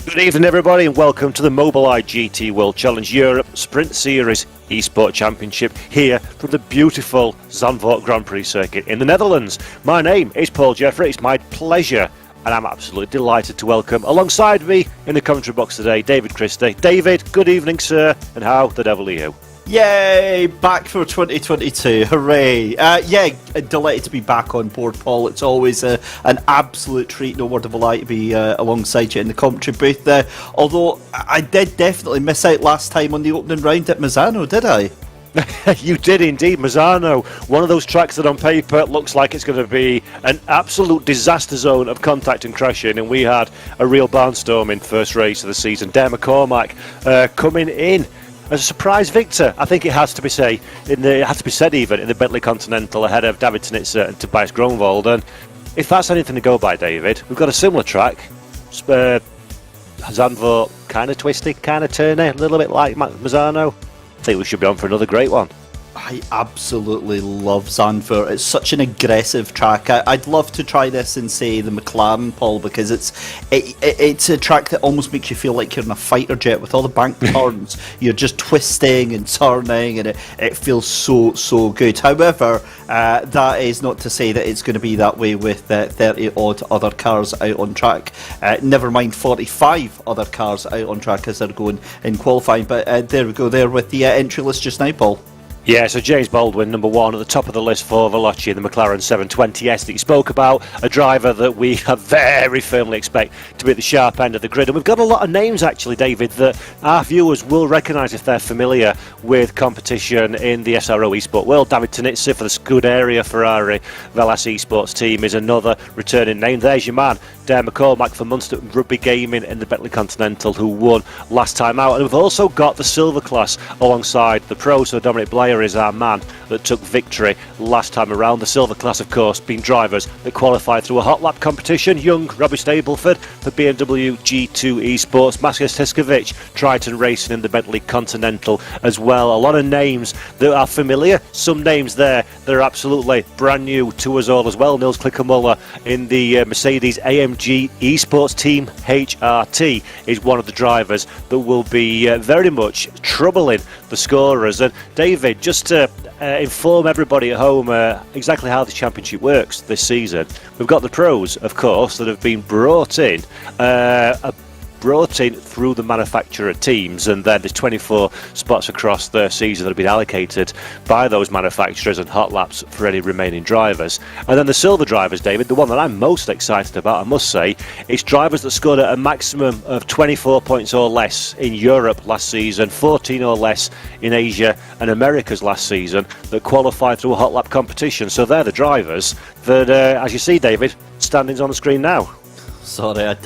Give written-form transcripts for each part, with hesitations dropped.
Good evening, everybody, and welcome to the Mobileye GT World Challenge Europe Sprint Series Esport Championship here from the beautiful Zandvoort Grand Prix circuit in the Netherlands. My name is Paul Jeffrey. It's my pleasure, and I'm absolutely delighted to welcome alongside me in the commentary box today, David Christie. David, good evening, sir, and how the devil are you? Yay! Back for 2022. Hooray! Delighted to be back on board, Paul. It's always an absolute treat, no word of a lie, to be alongside you in the commentary booth. Although I did definitely miss out last time on the opening round at Misano, did I? You did indeed, Misano. One of those tracks that on paper looks like it's going to be an absolute disaster zone of contact and crashing, and we had a real barnstorming first race of the season. Dare McCormack coming in as a surprise victor, I think it has to be said in the Bentley Continental ahead of David Tnitzer and Tobias Gronwald. And if that's anything to go by, David, we've got a similar track. Zandvoort, kind of twisty, kind of turny, a little bit like Misano. I think we should be on for another great one. I absolutely love Zandvoort. It's such an aggressive track. I'd love to try this in, say, the McLaren, Paul, because it's a track that almost makes you feel like you're in a fighter jet with all the bank turns. You're just twisting and turning, and it feels so good. However, that is not to say that it's going to be that way with 30-odd other cars out on track. Never mind 45 other cars out on track as they're going in qualifying. But there we go there with the entry list just now, Paul. Yeah, so James Baldwin, number one at the top of the list for Veloci, the McLaren 720S that you spoke about, a driver that we very firmly expect to be at the sharp end of the grid. And we've got a lot of names, actually, David, that our viewers will recognise if they're familiar with competition in the SRO Esport world. David Tnitzer for the Scuderia Ferrari Velas Esports team is another returning name. There's your man, Dare McCormack for Munster Rugby Gaming in the Bentley Continental, who won last time out. And we've also got the silver class alongside the pros, so Dominic Blair is our man that took victory last time around. The silver class, of course, being drivers that qualified through a hot lap competition. Young Robbie Stableford for BMW G2 Esports, Maskas Teskovic, Triton Racing in the Bentley Continental as well. A lot of names that are familiar, some names there that are absolutely brand new to us all as well. Nils Klickermuller in the Mercedes AMG Esports team. HRT is one of the drivers that will be very much troubling the scorers. And David, just to inform everybody at home exactly how the championship works this season, we've got the pros, of course, that have been brought in through the manufacturer teams, and then there's 24 spots across the season that have been allocated by those manufacturers and hot laps for any remaining drivers. And then the silver drivers, David, the one that I'm most excited about, I must say, is drivers that scored at a maximum of 24 points or less in Europe last season, 14 or less in Asia and Americas last season, that qualified through a hot lap competition. So they're the drivers that, as you see, David, standings on the screen now. Sorry, I'm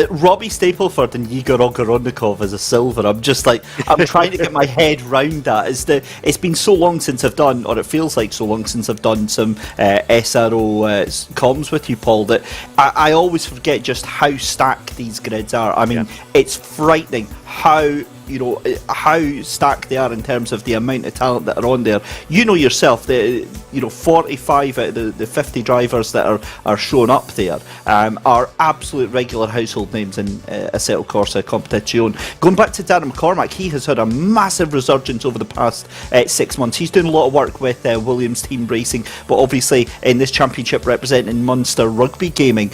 Robbie Stapleford and Igor Ogorodnikov as a silver. I'm trying to get my head round that. It's been so long since I've done, or it feels like so long since I've done some SRO comms with you, Paul, that I always forget just how stacked these grids are. I mean, It's frightening how stacked they are in terms of the amount of talent that are on there. You know yourself, 45 out of the 50 drivers that are shown up there are absolute regular household names in Assetto Corsa Competizione. Going back to Darren McCormack, he has had a massive resurgence over the past 6 months. He's doing a lot of work with Williams Team Racing, but obviously in this championship representing Munster Rugby Gaming.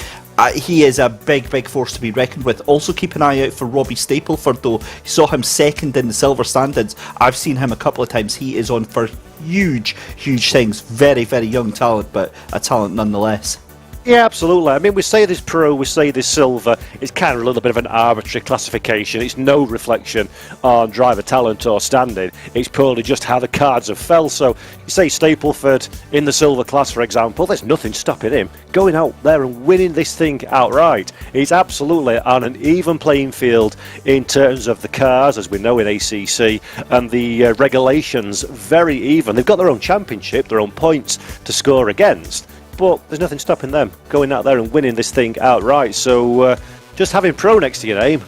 He is a big force to be reckoned with. Also keep an eye out for Robbie Stapleford, though. You saw him second in the silver standings. I've seen him a couple of times. He is on for huge things. Very young talent, but a talent nonetheless. Yeah, absolutely. I mean, we say this pro, we say this silver. It's kind of a little bit of an arbitrary classification. It's no reflection on driver talent or standing. It's purely just how the cards have fell. So you say Stapleford in the silver class, for example, there's nothing stopping him going out there and winning this thing outright. He's absolutely on an even playing field in terms of the cars, as we know in ACC, and the regulations very even. They've got their own championship, their own points to score against. But there's nothing stopping them going out there and winning this thing outright. So just having pro next to your name,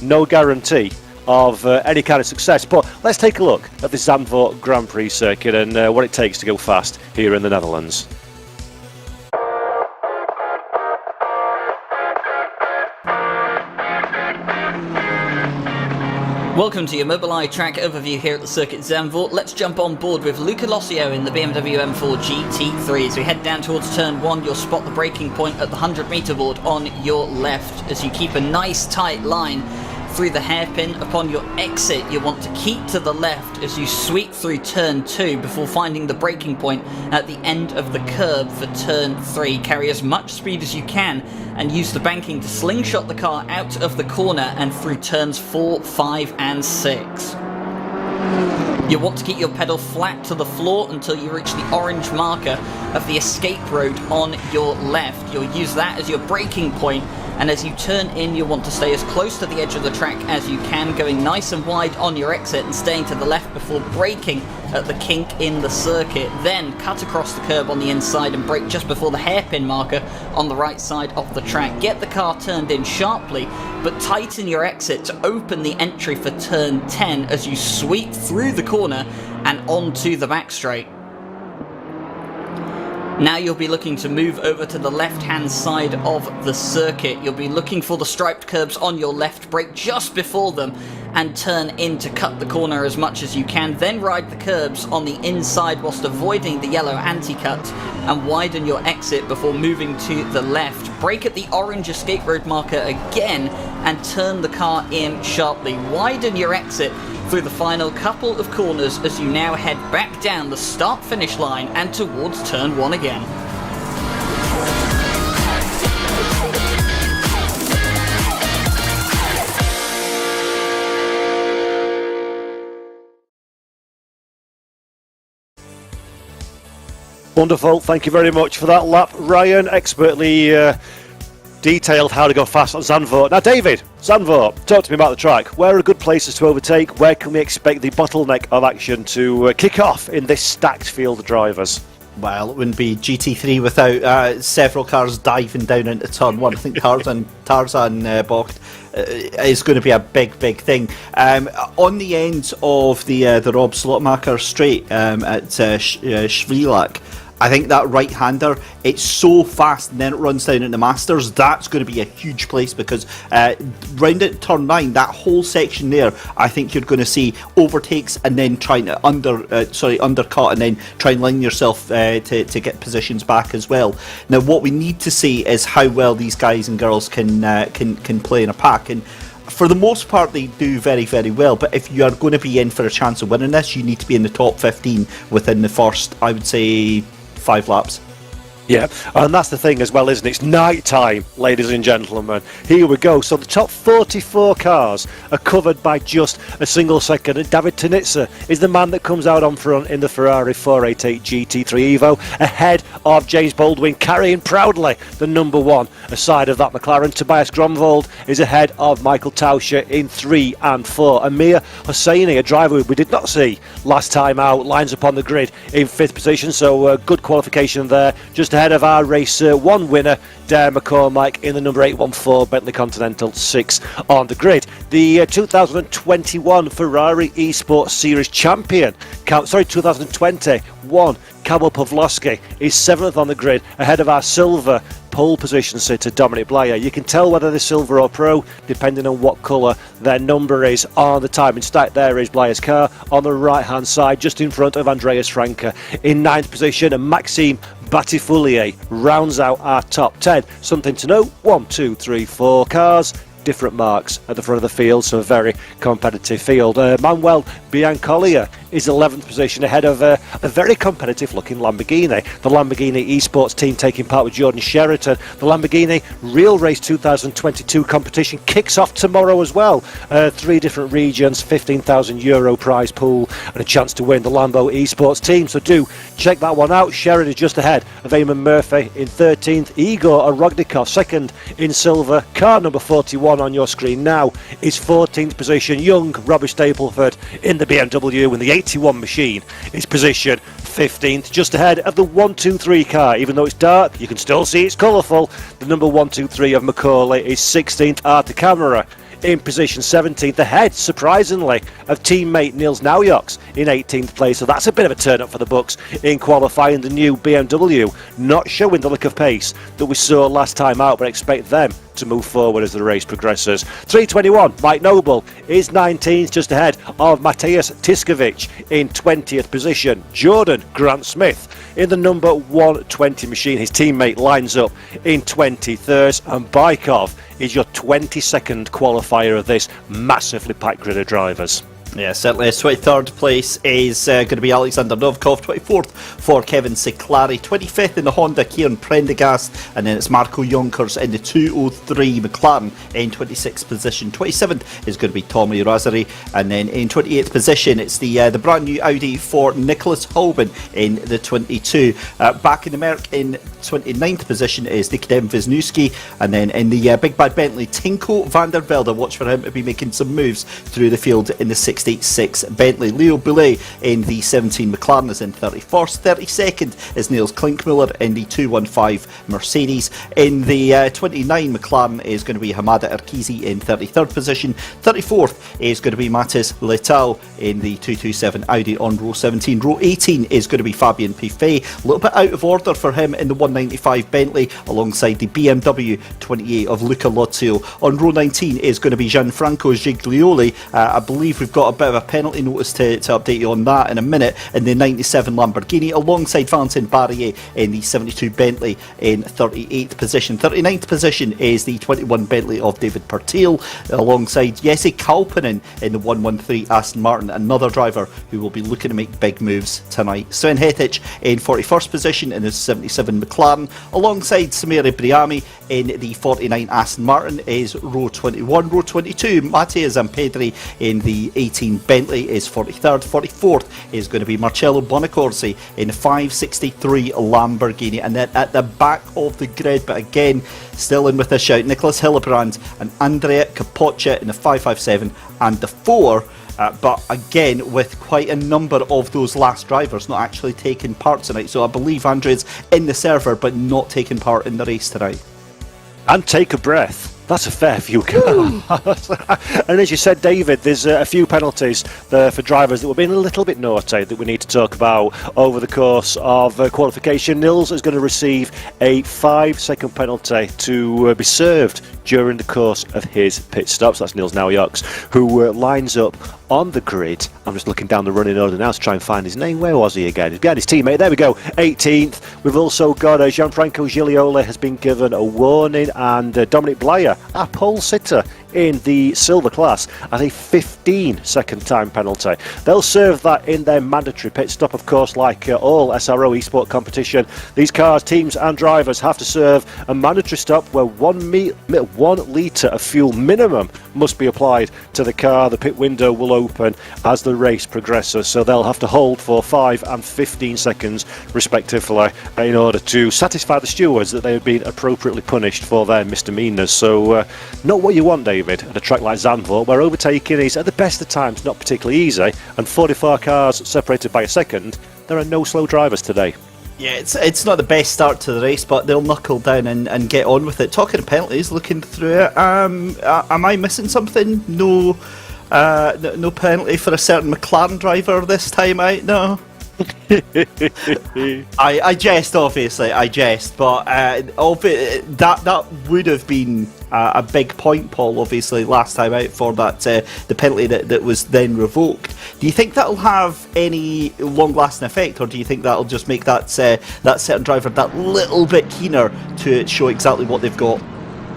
no guarantee of any kind of success. But let's take a look at the Zandvoort Grand Prix circuit and what it takes to go fast here in the Netherlands. Welcome to your Mobileye track overview here at the circuit Zandvoort. Let's jump on board with Luca Lossio in the BMW M4 GT3. As we head down towards turn 1, you'll spot the braking point at the 100-meter board on your left. As you keep a nice tight line through the hairpin, upon your exit you want to keep to the left as you sweep through turn 2 before finding the braking point at the end of the curb for turn 3. Carry as much speed as you can and use the banking to slingshot the car out of the corner and through turns 4, 5 and 6. You want to keep your pedal flat to the floor until you reach the orange marker of the escape road on your left. You'll use that as your braking point, and as you turn in you want to stay as close to the edge of the track as you can, going nice and wide on your exit and staying to the left before braking at the kink in the circuit. Then cut across the curb on the inside and brake just before the hairpin marker on the right side of the track. Get the car turned in sharply, but tighten your exit to open the entry for turn 10 as you sweep through the corner and onto the back straight. Now you'll be looking to move over to the left-hand side of the circuit. You'll be looking for the striped curbs on your left, brake just before them, and turn in to cut the corner as much as you can. Then ride the curbs on the inside whilst avoiding the yellow anti-cut, and widen your exit before moving to the left. Brake at the orange escape road marker again, and turn the car in sharply. Widen your exit through the final couple of corners as you now head back down the start-finish line and towards turn 1 again. Wonderful, thank you very much for that lap, Ryan. Expertly detailed how to go fast on Zandvoort. Now, David, Zandvoort, talk to me about the track. Where are good places to overtake? Where can we expect the bottleneck of action to kick off in this stacked field of drivers? Well, it wouldn't be GT3 without several cars diving down into turn 1. I think Tarzan Bocht is going to be a big thing. On the end of the Rob Slotmacher straight at Schwielach, I think that right-hander, it's so fast and then it runs down into Masters. That's going to be a huge place because round at turn 9, that whole section there, I think you're going to see overtakes and then trying to undercut and then try and line yourself to get positions back as well. Now, what we need to see is how well these guys and girls can play in a pack. And for the most part, they do very well. But if you are going to be in for a chance of winning this, you need to be in the top 15 within the first, I would say, 5 laps. Yeah, and that's the thing as well, isn't it? It's night time, ladies and gentlemen. Here we go. So the top 44 cars are covered by just a single second. And David Tunitzer is the man that comes out on front in the Ferrari 488 GT3 Evo, ahead of James Baldwin, carrying proudly the number 1 aside of that McLaren. Tobias Gromvold is ahead of Michael Tauscher in 3 and 4. Amir Hosseini, a driver we did not see last time out, lines up on the grid in 5th position. So good qualification there. Just ahead of our race 1 winner, Dare McCormack, in the number 814 Bentley Continental 6 on the grid. The 2021 Ferrari Esports Series champion, 2021, Kamil Pawlowski, is 7th on the grid, ahead of our silver pole position sitter Dominic Blyer. You can tell whether they're silver or pro depending on what colour their number is on the time. In fact, there is Blyer's car on the right hand side, just in front of Andreas Franke in 9th position, and Maxime Batifulier rounds out our top 10. Something to note: 1, 2, 3, 4 cars, different marks at the front of the field, so a very competitive field. Manuel Biancaglia is 11th position, ahead of a very competitive looking Lamborghini. The Lamborghini Esports team taking part with Jordan Sheraton. The Lamborghini Real Race 2022 competition kicks off tomorrow as well. 3 different regions, €15,000 prize pool, and a chance to win the Lambo Esports team. So do check that one out. Sheridan is just ahead of Eamon Murphy in 13th. Igor Orognikov second in silver. Car number 41 on your screen now is 14th position. Young Robbie Stapleford in the BMW in the 81 machine is position 15th, just ahead of the 123 car. Even though it's dark, you can still see it's colourful. The number 123 of Macaulay is 16th. Arthur Camara in position 17th, ahead, surprisingly, of teammate Niels Naujoks in 18th place. So that's a bit of a turn up for the Bucks in qualifying. The new BMW not showing the lick of pace that we saw last time out, but expect them to move forward as the race progresses. 321, Mike Noble is 19th, just ahead of Matthias Tiskovic in 20th position. Jordan Grant Smith in the number 120 machine. His teammate lines up in 23rd, and Bykov is your 22nd qualifier of this massively packed grid of drivers. Yeah, certainly. 23rd place is going to be Alexander Novikov, 24th for Kevin Ciclari, 25th in the Honda, Kieran Prendergast, and then it's Marco Jonkers in the 203 McLaren in 26th position. 27th is going to be Tommy Razari, and then in 28th position it's the brand new Audi for Nicholas Holben in the 22. Back in the Merc in 29th position is Nikodem Wisniewski, and then in the Big Bad Bentley, Tinko van der Velde. Watch for him to be making some moves through the field in the 66 Bentley. Leo Boulay in the 17 McLaren is in 31st. 32nd is Niels Klinkmuller in the 215 Mercedes. In the 29 McLaren is going to be Hamada Erkizi in 33rd position. 34th is going to be Mathis Letau in the 227 Audi on row 17. Row 18 is going to be Fabien Piffet. A little bit out of order for him in the 195 Bentley alongside the BMW 28 of Luca Lozio. On row 19 is going to be Gianfranco Giglioli. I believe we've got a bit of a penalty notice to update you on that in a minute, in the 97 Lamborghini alongside Valentin Barrier in the 72 Bentley in 38th position. 39th position is the 21 Bentley of David Pertil alongside Jesse Kalpinen in the 113 Aston Martin, another driver who will be looking to make big moves tonight. Sven Hettich in 41st position in the 77 McLaren alongside Samir Ibrahimi in the 49 Aston Martin is row 21. Row 22, Mattia Zampedri in the 18 Bentley is 43rd. 44th is going to be Marcello Bonacorsi in the 563 Lamborghini, and then at the back of the grid, but again still in with a shout, Nicholas Hillebrand and Andrea Capoccia in the 557 and the 4. But again, with quite a number of those last drivers not actually taking part tonight. So I believe Andrea's in the server but not taking part in the race tonight. And take a breath. That's a fair few cars. And as you said, David, there's a few penalties there for drivers that were being a little bit naughty that we need to talk about over the course of qualification. Nils is going to receive a 5-second penalty to be served during the course of his pit stops. That's Niels Naujoks, who lines up on the grid. I'm just looking down the running order now to try and find his name. Where was he again? Again, his teammate. There we go. 18th. We've also got Gianfranco Giglioli has been given a warning, and Dominic Blyer, our pole sitter in the silver class, as a 15-second time penalty. They'll serve that in their mandatory pit stop, of course, like all SRO esport competition. These cars, teams and drivers have to serve a mandatory stop where 1 litre of fuel minimum must be applied to the car. The pit window will open as the race progresses, so they'll have to hold for 5 and 15 seconds respectively in order to satisfy the stewards that they have been appropriately punished for their misdemeanours. So not what you want, David, at a track like Zandvoort, where overtaking is at the best of times not particularly easy, and 44 cars separated by a second. There are no slow drivers today. Yeah, it's not the best start to the race, but they'll knuckle down and get on with it. Talking of penalties, looking through it, am I missing something? No penalty for a certain McLaren driver this time out? No. I jest, obviously, but that would have been a big point, Paul, obviously, last time out for that the penalty that was then revoked. Do you think that'll have any long-lasting effect, or do you think that'll just make that certain driver that little bit keener to show exactly what they've got?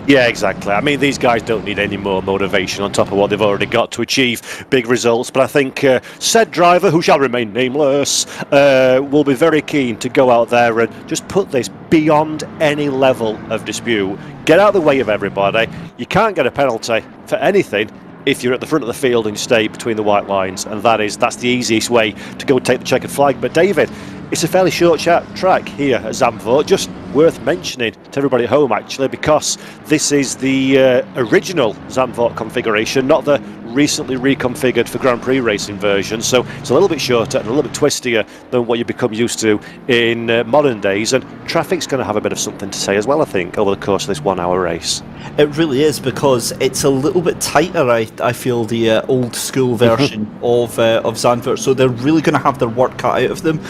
Yeah, exactly. I mean, these guys don't need any more motivation on top of what they've already got to achieve big results. But I think said driver, who shall remain nameless, will be very keen to go out there and just put this beyond any level of dispute. Get out of the way of everybody. You can't get a penalty for anything if you're at the front of the field and you stay between the white lines, and that's the easiest way to go take the checkered flag. But David, it's a fairly short track here at Zandvoort, just worth mentioning to everybody at home actually, because this is the original Zandvoort configuration, not the recently reconfigured for Grand Prix racing versions, so it's a little bit shorter and a little bit twistier than what you become used to in modern days, and traffic's going to have a bit of something to say as well, I think, over the course of this 1 hour race. It really is, because it's a little bit tighter, I feel, the old school version of Zandvoort, so they're really going to have their work cut out of them.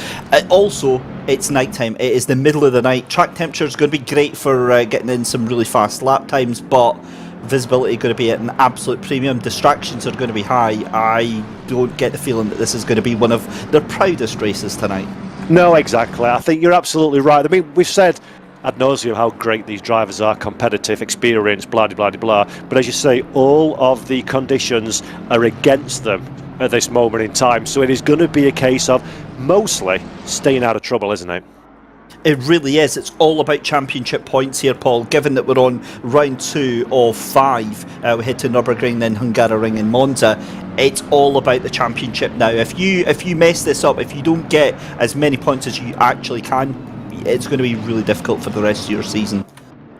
Also, it's night time. It is the middle of the night. Track temperature is going to be great for getting in some really fast lap times, but visibility going to be at an absolute premium. Distractions are going to be high. I don't get the feeling that this is going to be one of their proudest races tonight. No, exactly. I think you're absolutely right. I mean, we've said ad nauseum how great these drivers are, competitive, experienced, blah, blah, blah, blah. But as you say, all of the conditions are against them at this moment in time. So it is going to be a case of mostly staying out of trouble, isn't it? It really is. It's all about championship points here, Paul, given that we're on round 2 of 5. We head to Nürburgring, then Hungaroring and Monza. It's all about the championship now. If you mess this up, if you don't get as many points as you actually can, it's going to be really difficult for the rest of your season.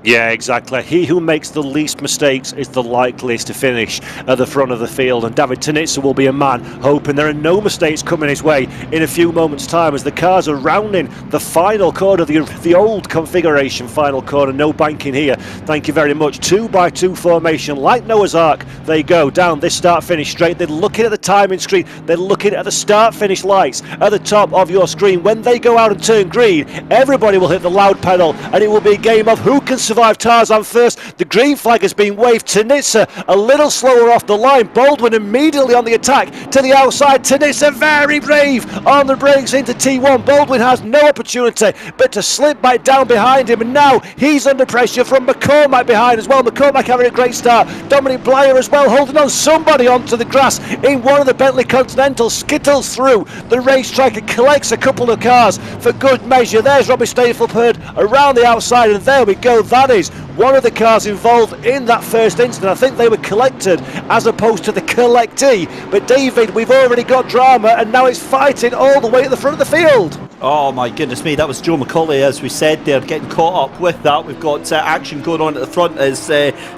Yeah, exactly. He who makes the least mistakes is the likeliest to finish at the front of the field, and David Tunitsa will be a man hoping there are no mistakes coming his way in a few moments' time as the cars are rounding the final corner, the old configuration final corner. No banking here, thank you very much. 2x2 formation, like Noah's Ark. They go down this start-finish straight. They're looking at the timing screen. They're looking at the start-finish lights at the top of your screen. When they go out and turn green, everybody will hit the loud pedal, and it will be a game of who can survive Tarzan first. The green flag has been waved. Tunitsa a little slower off the line. Baldwin immediately on the attack to the outside. Tunitsa very brave on the brakes into T1. Baldwin has no opportunity but to slip back down behind him, and now he's under pressure from McCormack behind as well. McCormack having a great start. Dominic Blyer as well holding on. Somebody onto the grass in one of the Bentley Continentals skittles through the racetrack and collects a couple of cars for good measure. There's Robbie Stapleford around the outside, and there we go. That is one of the cars involved in that first incident. I think they were collected as opposed to the collectee. But David, we've already got drama, and now it's fighting all the way at the front of the field. Oh my goodness me, that was Joe McCauley, as we said. They're getting caught up with that. We've got action going on at the front as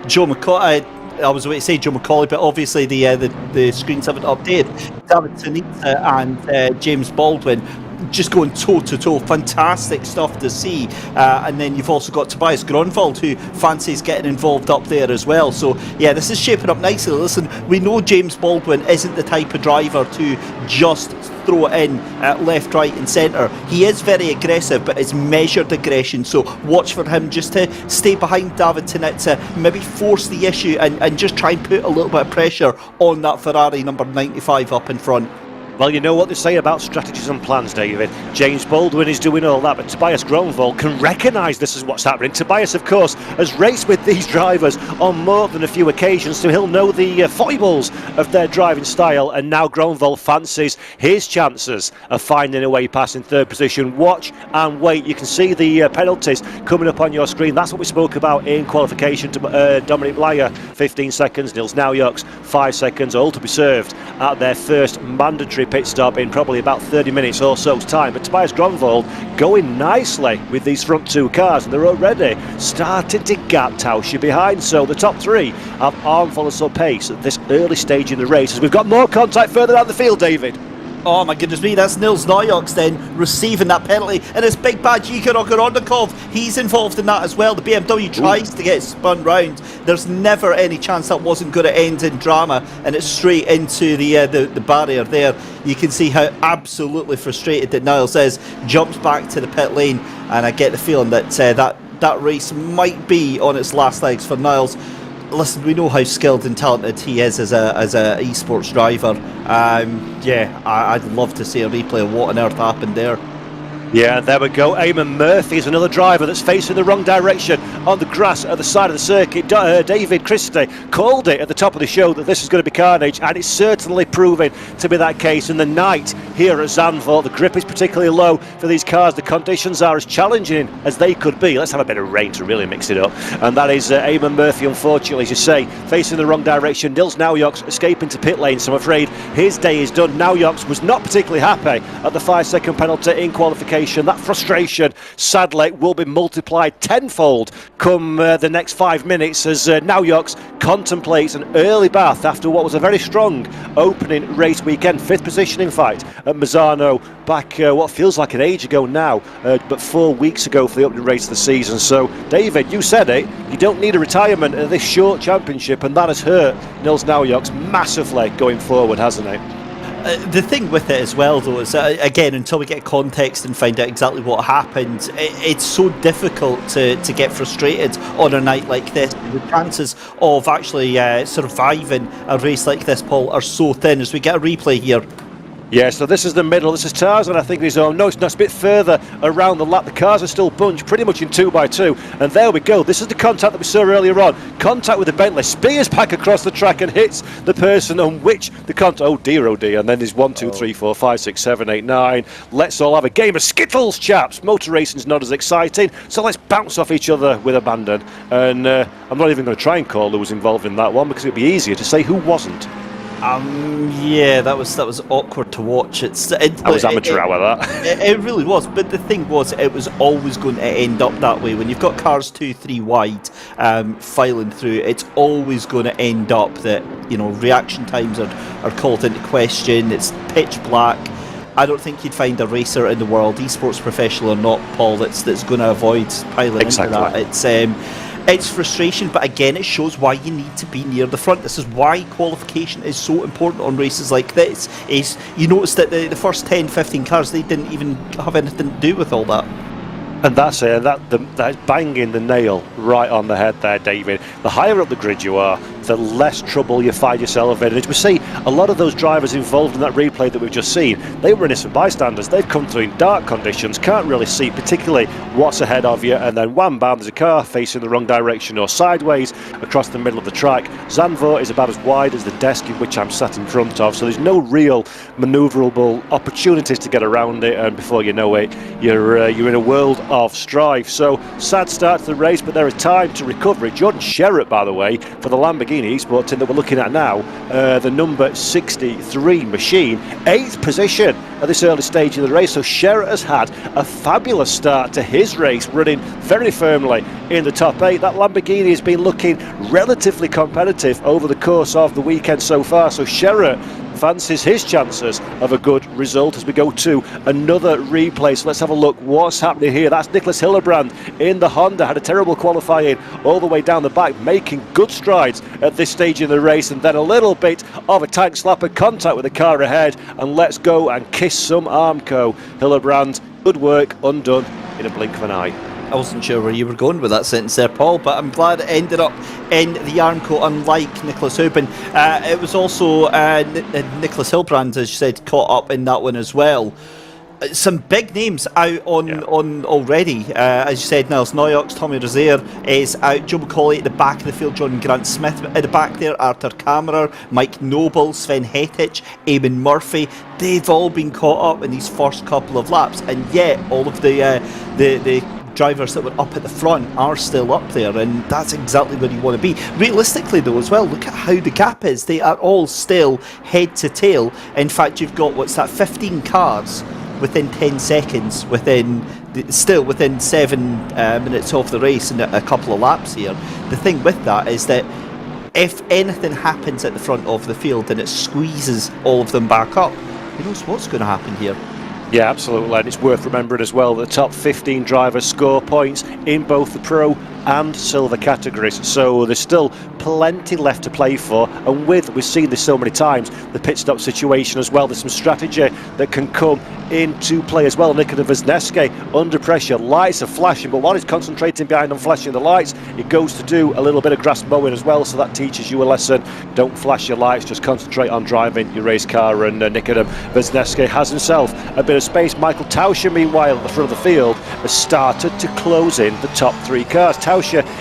Joe McCauley. I was about to say Joe McCauley, but obviously the screens haven't updated. David Tunitsa and James Baldwin just going toe to toe. Fantastic stuff to see. And then you've also got Tobias Grunwald, who fancies getting involved up there as well. So yeah, this is shaping up nicely. Listen, we know James Baldwin isn't the type of driver to just throw it in left, right and centre. He is very aggressive, but it's measured aggression, so watch for him just to stay behind David Tunitsa, maybe force the issue and just try and put a little bit of pressure on that Ferrari number 95 up in front. Well, you know what they say about strategies and plans, David. James Baldwin is doing all that, but Tobias Grunwald can recognise this is what's happening. Tobias, of course, has raced with these drivers on more than a few occasions, so he'll know the foibles of their driving style, and now Grunwald fancies his chances of finding a way past in third position. Watch and wait. You can see the penalties coming up on your screen. That's what we spoke about in qualification to Dominic Blyer. 15 seconds, Nils Naujoks, 5 seconds, all to be served at their first mandatory pit stop in probably about 30 minutes or so's time. But Tobias Grunwald going nicely with these front two cars, and they're already starting to gap Tauscher behind. So the top three have armfuls of pace at this early stage in the race, as we've got more contact further down the field, David. Oh my goodness me, that's Nils Naujoks then receiving that penalty, and it's big bad Igor Ogorondikov. He's involved in that as well. The BMW tries to get spun round. There's never any chance that wasn't going to end in drama, and it's straight into the barrier there. You can see how absolutely frustrated that Niles is. Jumps back to the pit lane, and I get the feeling that that race might be on its last legs for Niles. Listen, we know how skilled and talented he is as a esports driver. Yeah, I'd love to see a replay of what on earth happened there. Yeah, there we go. Eamon Murphy is another driver that's facing the wrong direction on the grass at the side of the circuit. David Christie called it at the top of the show that this is going to be carnage, and it's certainly proving to be that case. In the night here at Zandvoort, the grip is particularly low for these cars. The conditions are as challenging as they could be. Let's have a bit of rain to really mix it up. And that is Eamon Murphy, unfortunately, as you say, facing the wrong direction. Nils Naujoks escaping to pit lane, so I'm afraid his day is done. Naujoks was not particularly happy at the 5-second penalty in qualification. dislocation, that frustration, sadly, will be multiplied tenfold come the next 5 minutes as Naujoks contemplates an early bath after what was a very strong opening race weekend. 5th position, in fact, at Mazzano back what feels like an age ago now, but 4 weeks ago for the opening race of the season. So, David, you said it, you don't need a retirement at this short championship, and that has hurt Nils Naujoks massively going forward, hasn't it? The thing with it as well, though, is that, again, until we get context and find out exactly what happened, it's so difficult to get frustrated on a night like this. The chances of actually surviving a race like this, Paul, are so thin. As we get a replay here. Yeah, so this is the middle. This is Tarzan, I think, in his own. No, it's not. It's a bit further around the lap. The cars are still bunched pretty much in 2x2. And there we go. This is the contact that we saw earlier on. Contact with the Bentley. Spears back across the track and hits the person on which the contact... Oh, dear, oh, dear. And then there's 1, 2, 3, 4, 5, 6, 7, 8, 9. Let's all have a game of Skittles, chaps. Motor racing's not as exciting, so let's bounce off each other with abandon. And I'm not even going to try and call who was involved in that one, because it'd be easier to say who wasn't. Yeah, that was awkward to watch. That was amateur hour, that. It really was, but the thing was, it was always going to end up that way. When you've got cars 2-3 wide filing through, it's always going to end up that, you know, reaction times are called into question. It's pitch black. I don't think you'd find a racer in the world, esports professional or not, Paul, that's going to avoid piling into that. It's frustration, but again, it shows why you need to be near the front. This is why qualification is so important on races like this. Is you notice that the first 10, 15 cars, they didn't even have anything to do with all that. And that's it. That's banging the nail right on the head there, David. The higher up the grid you are, the less trouble you find yourself in. And as we see, a lot of those drivers involved in that replay that we've just seen, they were innocent bystanders. They've come through in dark conditions, can't really see particularly what's ahead of you, and then wham bam, there's a car facing the wrong direction or sideways across the middle of the track. Zandvoort is about as wide as the desk in which I'm sat in front of, so there's no real manoeuvrable opportunities to get around it, and before you know it, you're in a world of strife. So, sad start to the race, but there is time to recover it. Jordan Sherratt, by the way, for the Lamborghini Esports team that we're looking at now, the number 63 machine, 8th position at this early stage of the race. So Sherratt has had a fabulous start to his race, running very firmly in the top 8. That Lamborghini has been looking relatively competitive over the course of the weekend so far. So Sherratt fancies his chances of a good result as we go to another replay. So let's have a look what's happening here. That's Nicholas Hillebrand in the Honda. Had a terrible qualifying all the way down the back, making good strides at this stage in the race, and then a little bit of a tank slapper contact with the car ahead, and let's go and kiss some Armco. Hillebrand, good work undone in a blink of an eye. I wasn't sure where you were going with that sentence there, Paul, but I'm glad it ended up in the Armco, unlike Nicholas Hubin. It was also Nicholas Hillebrand, as you said, caught up in that one as well. Some big names out on already. As you said, Nils Naujoks, Tommy Rozier is out. Joe McCauley at the back of the field. John Grant Smith at the back there. Arthur Kammerer, Mike Noble, Sven Hettich, Eamon Murphy. They've all been caught up in these first couple of laps, and yet all of the drivers that were up at the front are still up there, and that's exactly where you want to be. Realistically though as well, look at how the gap is. They are all still head to tail. In fact, you've got 15 cars within 10 seconds, still within 7 minutes of the race and a couple of laps here. The thing with that is that if anything happens at the front of the field and it squeezes all of them back up, who knows what's going to happen here. Yeah, absolutely, and it's worth remembering as well that the top 15 drivers score points in both the Pro and Silver categories, so there's still plenty left to play for, and we've seen this so many times, the pit stop situation as well, there's some strategy that can come into play as well. Nikola Vezneski under pressure, lights are flashing, but while he's concentrating behind on flashing the lights, he goes to do a little bit of grass mowing as well, so that teaches you a lesson. Don't flash your lights, just concentrate on driving your race car, and Nikola Vezneski has himself a bit of space. Michael Tauscher, meanwhile, at the front of the field, has started to close in the top 3 cars. Tauscher,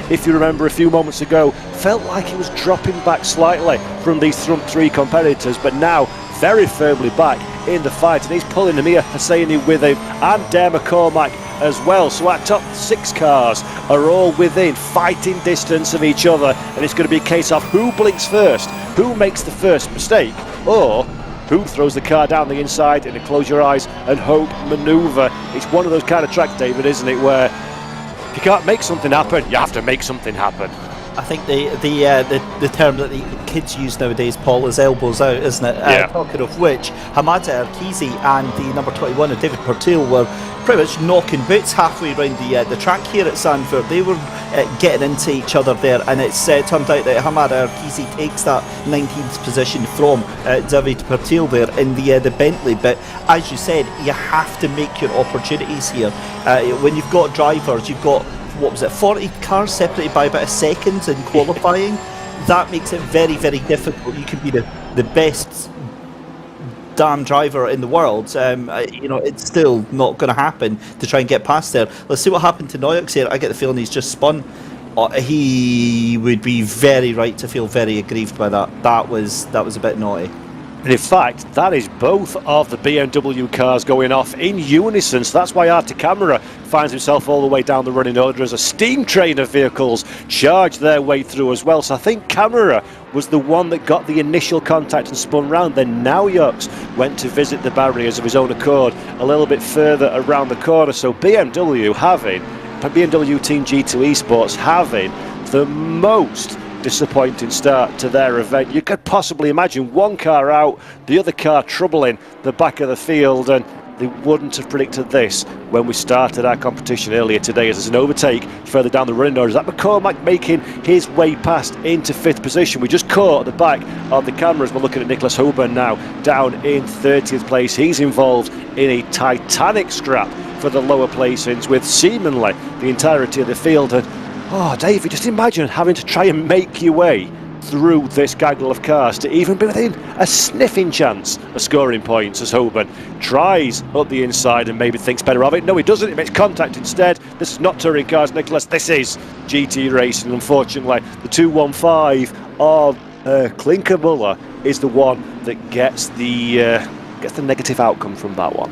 if you remember a few moments ago, felt like he was dropping back slightly from these front 3 competitors, but now very firmly back in the fight, and he's pulling Amir Hosseini with him, and Dare McCormack as well. So our top 6 cars are all within fighting distance of each other, and it's going to be a case of who blinks first, who makes the first mistake, or who throws the car down the inside in a close your eyes and hope manoeuvre. It's one of those kind of tracks, David, isn't it, where if you can't make something happen, you have to make something happen. I think the term that the kids use nowadays, Paul, is elbows out, isn't it? Yeah. Talking of which, Hamada Arkizi and the number 21 of David Pertil were pretty much knocking boots halfway around the track here at Zandvoort. They were getting into each other there, and it's turned out that Hamada Arkizi takes that 19th position from David Pertil there in the Bentley. But as you said, you have to make your opportunities here. When you've got drivers, you've got, 40 cars separated by about a second in qualifying. That makes it very, very difficult. You can be the best damn driver in the world. It's still not going to happen to try and get past there. Let's see what happened to Noyux here. I get the feeling he's just spun. He would be very right to feel very aggrieved by that. That was a bit naughty. And in fact, that is both of the BMW cars going off in unison. So that's why Arte Camera finds himself all the way down the running order as a steam train of vehicles charge their way through as well. So I think Camera was the one that got the initial contact and spun round. Then Noyux went to visit the barriers of his own accord a little bit further around the corner. So BMW Team G2 Esports having the most disappointing start to their event you could possibly imagine. One car out, the other car troubling the back of the field, and they wouldn't have predicted this when we started our competition earlier today, as there's an overtake further down the running order. Is that McCormack making his way past into 5th position? We just caught at the back of the cameras. We're looking at Nicholas Hoban now down in 30th place. He's involved in a titanic scrap for the lower placings with seemingly the entirety of the field. And oh, David, just imagine having to try and make your way through this gaggle of cars to even be within a sniffing chance of scoring points, as Hoban tries up the inside and maybe thinks better of it. No, he doesn't. He makes contact instead. This is not touring cars, Nicholas. This is GT racing. Unfortunately, the 215 of Klinkermuller is the one that gets the negative outcome from that one.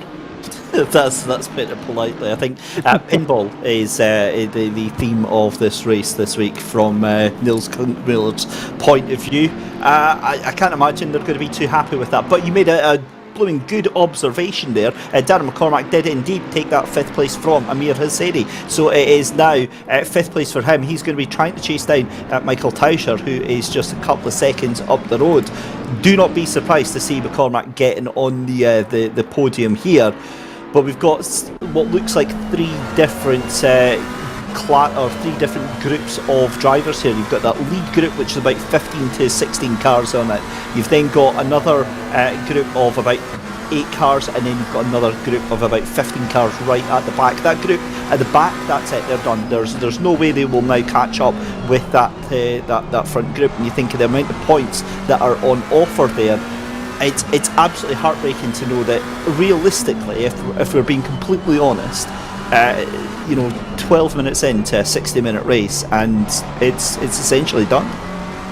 That's put it politely. I think pinball is the theme of this race this week from Nils Miller's point of view. I can't imagine they're going to be too happy with that. But you made a blooming good observation there. Darren McCormack did indeed take that 5th place from Amir Hassani. So it is now 5th place for him. He's going to be trying to chase down Michael Tauscher, who is just a couple of seconds up the road. Do not be surprised to see McCormack getting on the podium here. But we've got what looks like three different groups of drivers here. You've got that lead group, which is about 15 to 16 cars on it. You've then got another group of about 8 cars, and then you've got another group of about 15 cars right at the back. That group at the back, that's it, they're done. There's no way they will now catch up with that front group. And you think of the amount of points that are on offer there. It's absolutely heartbreaking to know that realistically, if we're being completely honest, 12 minutes into a 60-minute race and it's essentially done.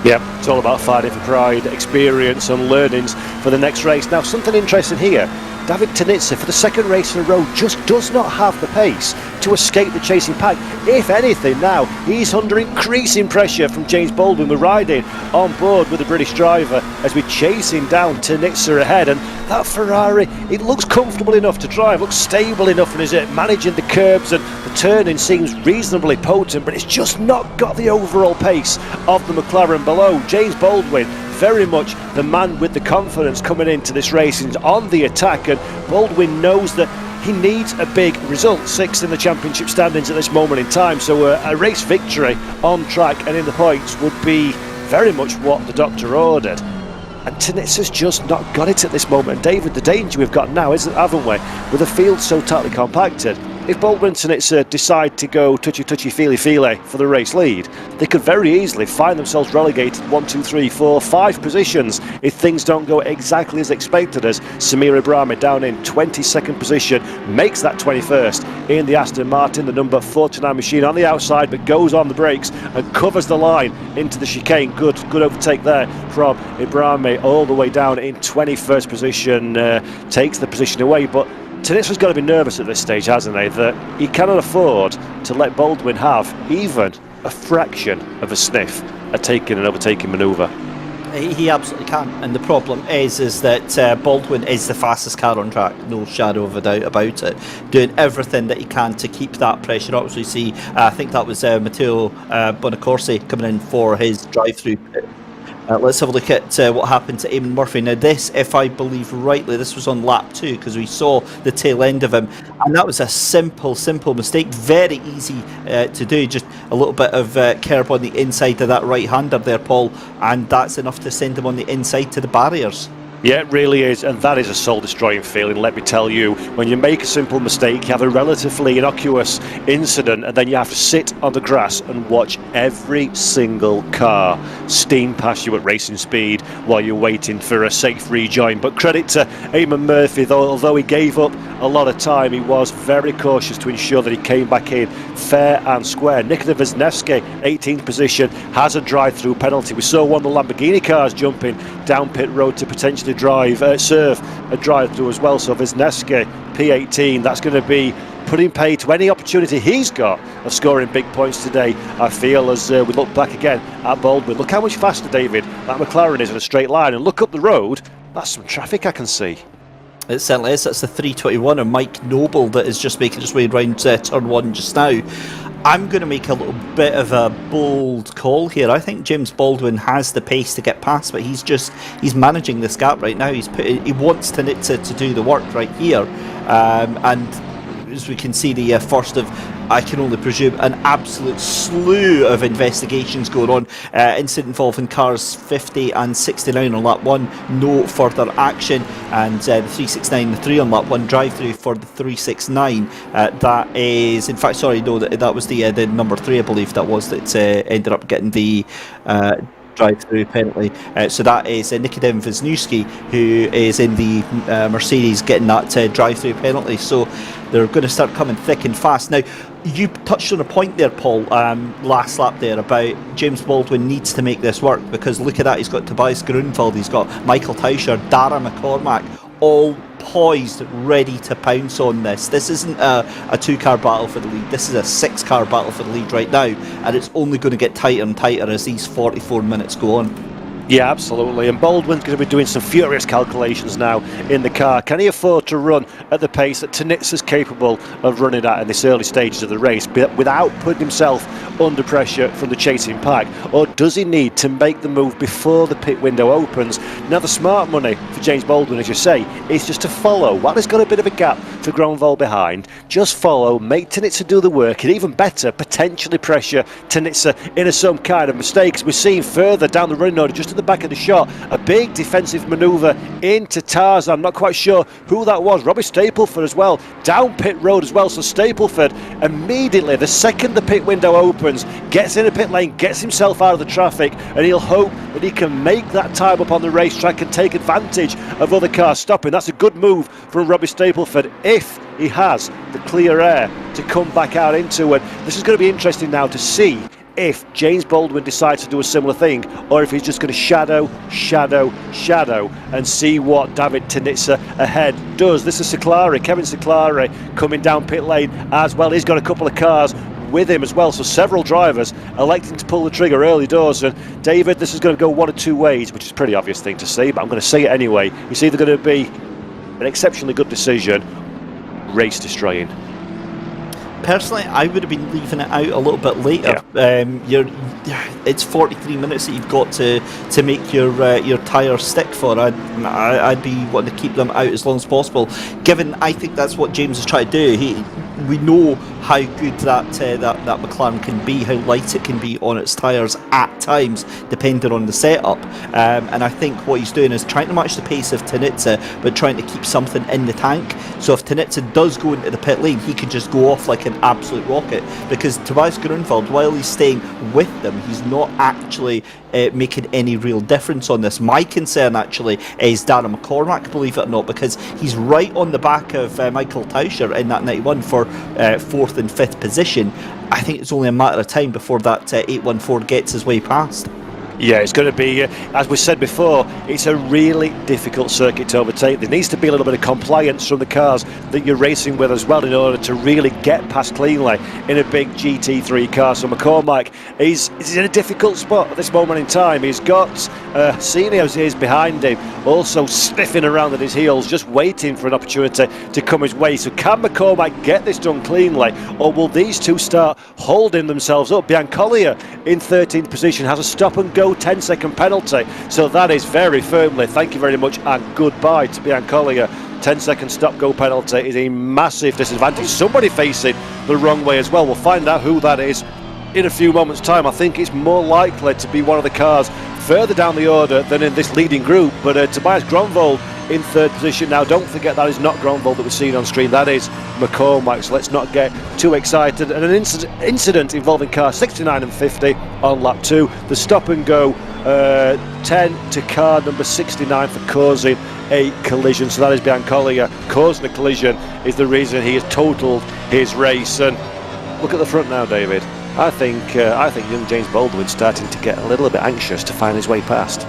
Yeah, it's all about fighting for pride, experience and learnings for the next race. Now, something interesting here. David Tanitsa, for the second race in a row, just does not have the pace to escape the chasing pack. If anything, now he's under increasing pressure from James Baldwin. We're riding on board with the British driver as we're chasing down Tanitsa ahead, and that Ferrari, it looks comfortable enough to drive, looks stable enough, and is managing the curbs, and the turning seems reasonably potent, but it's just not got the overall pace of the McLaren below. James Baldwin, very much the man with the confidence coming into this race, and on the attack, and Baldwin knows that he needs a big result, 6th in the championship standings at this moment in time, so a race victory on track and in the points would be very much what the doctor ordered. And Tanitsa's just not got it at this moment. And David, the danger we've got now, haven't we, with the field so tightly compacted? If Baldwin and Tanitsa decide to go touchy feely for the race lead, they could very easily find themselves relegated 1, 2, 3, 4, 5 positions if things don't go exactly as expected, as Samir Ibrahimi down in 22nd position makes that 21st in the Aston Martin, the number 49 machine on the outside, but goes on the brakes and covers the line into the chicane. Good overtake there from Ibrahimi, all the way down in 21st position, takes the position away. But Tanitsa's got to be nervous at this stage, hasn't he, that he cannot afford to let Baldwin have even a fraction of a sniff at taking an overtaking manoeuvre. He absolutely can, and the problem is that Baldwin is the fastest car on track, no shadow of a doubt about it, doing everything that he can to keep that pressure up. So you see, I think that was Matteo Bonacorsi coming in for his drive-through pit. Let's have a look at what happened to Eamon Murphy. Now this, if I believe rightly, this was on lap 2, because we saw the tail end of him, and that was a simple mistake, very easy to do, just a little bit of curb on the inside of that right-hander there, Paul, and that's enough to send him on the inside to the barriers. Yeah, it really is, and that is a soul-destroying feeling, let me tell you. When you make a simple mistake, you have a relatively innocuous incident, and then you have to sit on the grass and watch every single car steam past you at racing speed while you're waiting for a safe rejoin. But credit to Eamon Murphy, although he gave up a lot of time, he was very cautious to ensure that he came back in fair and square. Nikita Wisniewski, 18th position, has a drive-through penalty. We saw one of the Lamborghini cars jumping down pit road to potentially serve a drive-through as well. So Wisniewski, P18, that's going to be putting pay to any opportunity he's got of scoring big points today, I feel, as we look back again at Baldwin. Look how much faster, David, that McLaren is in a straight line, and look up the road, that's some traffic I can see. It certainly is. That's the 321 of Mike Noble that is just making his way around turn 1 just now. I'm going to make a little bit of a bold call here. I think James Baldwin has the pace to get past, but he's managing this gap right now. He wants Tanitsa to do the work right here, and as we can see, the first of, I can only presume, an absolute slew of investigations going on. Incident involving cars 50 and 69 on lap 1, no further action, and the 369, the 3 on lap 1, drive-through for the 369. That is, in fact, sorry, no, that was the number 3, I believe that was, that ended up getting the drive-through penalty. So that is Nikodem Wisniewski, who is in the Mercedes, getting that drive-through penalty. So they're going to start coming thick and fast. Now, you touched on a point there, Paul, last lap there, about James Baldwin needs to make this work, because look at that, he's got Tobias Grunfeld, he's got Michael Tauscher, Dara McCormack, all poised, ready to pounce on this. This isn't a 2-car battle for the lead, this is a 6-car battle for the lead right now, and it's only going to get tighter and tighter as these 44 minutes go on. Yeah, absolutely. And Baldwin's going to be doing some furious calculations now in the car. Can he afford to run at the pace that Tanitsa's capable of running at in this early stages of the race without putting himself under pressure from the chasing pack? Or does he need to make the move before the pit window opens? Now, the smart money for James Baldwin, as you say, is just to follow. While there's got a bit of a gap for Gronval behind, just follow, make Tanitsa do the work, and even better, potentially pressure Tanitsa into some kind of mistakes. We're seeing further down the running order, just at the back of the shot, a big defensive manoeuvre into Tarzan. I'm not quite sure who that was. Robbie Stapleford as well, down pit road as well. So Stapleford immediately, the second the pit window opens, gets in a pit lane, gets himself out of the traffic, and he'll hope that he can make that time up on the racetrack and take advantage of other cars stopping. That's a good move from Robbie Stapleford if he has the clear air to come back out into it. This is going to be interesting now to see if James Baldwin decides to do a similar thing, or if he's just going to shadow and see what David Tanitsa ahead does. This is Kevin Seclari coming down pit lane as well. He's got a couple of cars with him as well, so several drivers electing to pull the trigger early doors. And David, this is going to go one of two ways, which is a pretty obvious thing to say, but I'm going to say it anyway. It's either going to be an exceptionally good decision, race destroying. Personally, I would have been leaving it out a little bit later. Yeah. It's 43 minutes that you've got to make your tyres stick for. I'd be wanting to keep them out as long as possible. Given, I think that's what James is trying to do. We know how good that McLaren can be, how light it can be on its tyres at times, depending on the setup. And I think what he's doing is trying to match the pace of Tanitsa, but trying to keep something in the tank. So if Tanitsa does go into the pit lane, he could just go off like an absolute rocket, because Tobias Grunfeld, while he's staying with them, he's not actually making any real difference on this. My concern actually is Darren McCormack, believe it or not, because he's right on the back of Michael Tauscher in that 91 for 4th and 5th position. I think it's only a matter of time before that 814 gets his way past. Yeah, it's going to be, as we said before, it's a really difficult circuit to overtake. There needs to be a little bit of compliance from the cars that you're racing with as well in order to really get past cleanly in a big GT3 car. So McCormack is in a difficult spot at this moment in time. He's got Senior as he is behind him, also sniffing around at his heels, just waiting for an opportunity to come his way. So can McCormack get this done cleanly, or will these two start holding themselves up? Biancollia in 13th position has a stop and go 10-second penalty, so that is very firmly thank you very much and goodbye to Biancollia. 10-second stop-go penalty is a massive disadvantage. Somebody facing the wrong way as well. We'll find out who that is in a few moments' time. I think it's more likely to be one of the cars further down the order than in this leading group, but Tobias Gronvold in third position. Now don't forget, that is not Gronvold that we're seeing on screen, that is McCormack, so let's not get too excited. And an incident involving cars 69 and 50 on lap 2, the stop and go 10 to car number 69 for causing a collision. So that is Biancollia causing a collision is the reason he has totaled his race. And look at the front now, David. I think young James Baldwin's starting to get a little bit anxious to find his way past.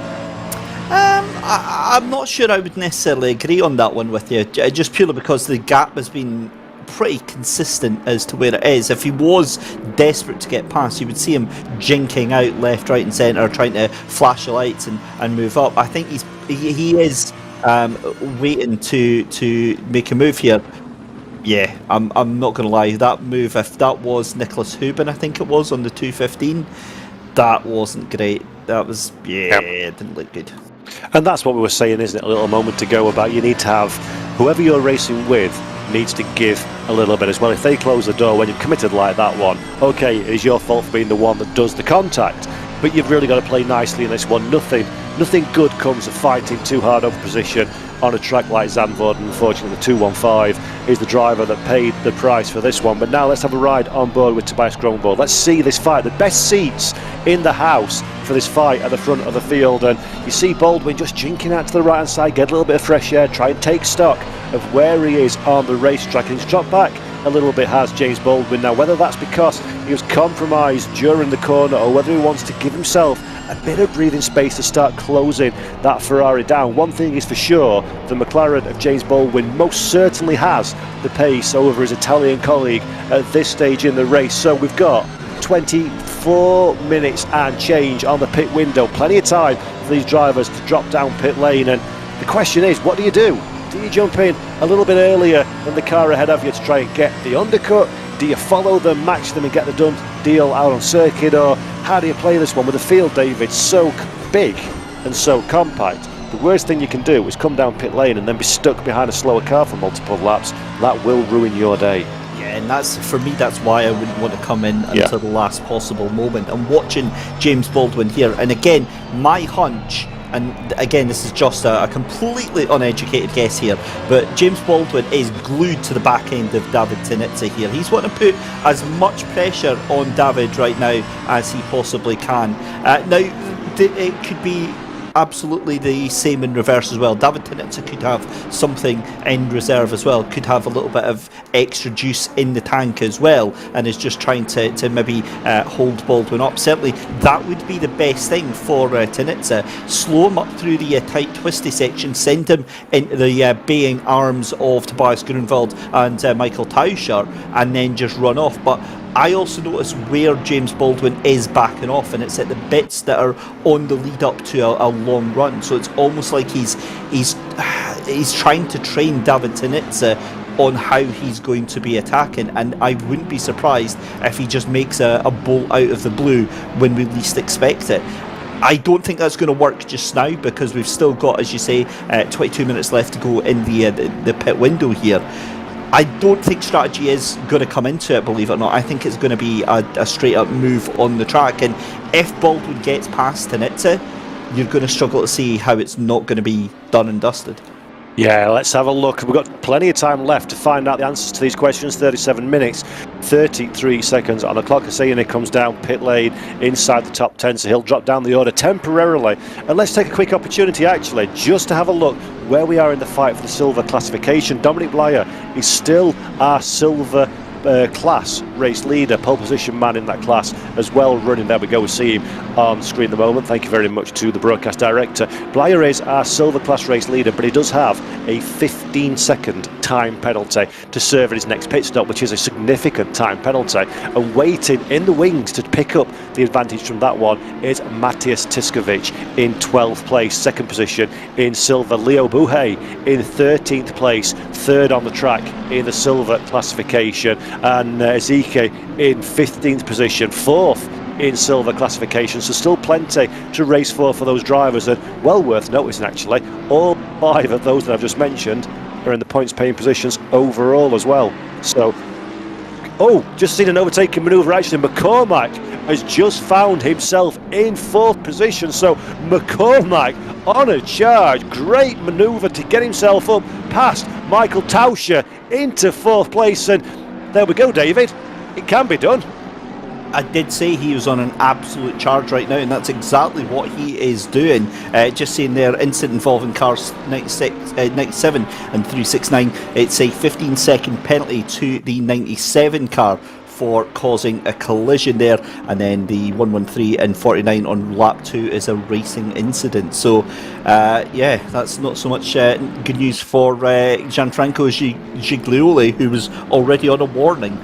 I'm not sure I would necessarily agree on that one with you, just purely because the gap has been pretty consistent as to where it is. If he was desperate to get past, you would see him jinking out left, right and centre, trying to flash the lights and move up. I think he is waiting to make a move here. Yeah, I'm not going to lie, that move, if that was Nicholas Hubin, I think it was, on the 215, that wasn't great. That was, it didn't look good. And that's what we were saying, isn't it, a little moment ago, about you need to have, whoever you're racing with needs to give a little bit as well. If they close the door when you've committed like that one, okay, it is your fault for being the one that does the contact, but you've really got to play nicely in this one. Nothing good comes of fighting too hard over position on a track like Zandvoort, and unfortunately the 215 is the driver that paid the price for this one. But now let's have a ride on board with Tobias Gronvold. Let's see this fight. The best seats in the house for this fight at the front of the field, and you see Baldwin just jinking out to the right hand side, get a little bit of fresh air, try and take stock of where he is on the racetrack, and he's dropped back a little bit, has James Baldwin. Now whether that's because he was compromised during the corner or whether he wants to give himself a bit of breathing space to start closing that Ferrari down, one thing is for sure, the McLaren of James Baldwin most certainly has the pace over his Italian colleague at this stage in the race. So we've got 24 minutes and change on the pit window, plenty of time for these drivers to drop down pit lane, and the question is, what do you do? Do you jump in a little bit earlier than the car ahead of you to try and get the undercut? Do you follow them, match them and get the done deal out on circuit? Or how do you play this one with the field, David, so big and so compact? The worst thing you can do is come down pit lane and then be stuck behind a slower car for multiple laps. That will ruin your day. Yeah, and that's, for me, that's why I wouldn't want to come in until the last possible moment. I'm watching James Baldwin here, and again, my hunch, and again, this is just a completely uneducated guess here, but James Baldwin is glued to the back end of David Tinitza here. He's wanting to put as much pressure on David right now as he possibly can. Now, it could be absolutely the same in reverse as well. David Tinitza could have something in reserve as well, could have a little bit of extra juice in the tank as well, and is just trying to maybe hold Baldwin up. Certainly that would be the best thing for Tinitza. Slow him up through the tight twisty section, send him into the baying arms of Tobias Grunwald and Michael Tauscher, and then just run off. But I also notice where James Baldwin is backing off, and it's at the bits that are on the lead up to a long run. So it's almost like he's trying to train David Tinitza on how he's going to be attacking, and I wouldn't be surprised if he just makes a bolt out of the blue when we least expect it. I don't think that's going to work just now, because we've still got, as you say, 22 minutes left to go in the pit window here. I don't think strategy is going to come into it, believe it or not. I think it's going to be a straight up move on the track, and if Baldwin gets past Tinitza, you're going to struggle to see how it's not going to be done and dusted. Yeah, let's have a look. We've got plenty of time left to find out the answers to these questions. 37 minutes, 33 seconds on the clock. Asayane comes down pit lane inside the top 10, so he'll drop down the order temporarily. And let's take a quick opportunity, actually, just to have a look where we are in the fight for the silver classification. Dominic Blyer is still our silver class race leader, pole position man in that class as well, running. There we go, we see him on screen at the moment. Thank you very much to the broadcast director. Blyer is our silver class race leader, but he does have a 15-second time penalty to serve at his next pit stop, which is a significant time penalty. And waiting in the wings to pick up the advantage from that one is Matthias Tiskovic in 12th place, second position in silver. Leo Buhay in 13th place, third on the track in the silver classification, and Ezeke in 15th position, fourth in silver classification. So still plenty to race for those drivers, and well worth noticing actually, all 5 of those that I've just mentioned are in the points paying positions overall as well. So just seen an overtaking manoeuvre actually. McCormack has just found himself in 4th position, so McCormack on a charge. Great manoeuvre to get himself up past Michael Tauscher into 4th place, and there we go, David, it can be done. I did say he was on an absolute charge right now, and that's exactly what he is doing. Just seeing there, incident involving cars 96, 97 and 369. It's a 15-second penalty to the 97 car for causing a collision there, and then the 113 and 49 on lap 2 is a racing incident. So yeah, that's not so much good news for Gianfranco Giglioli, who was already on a warning.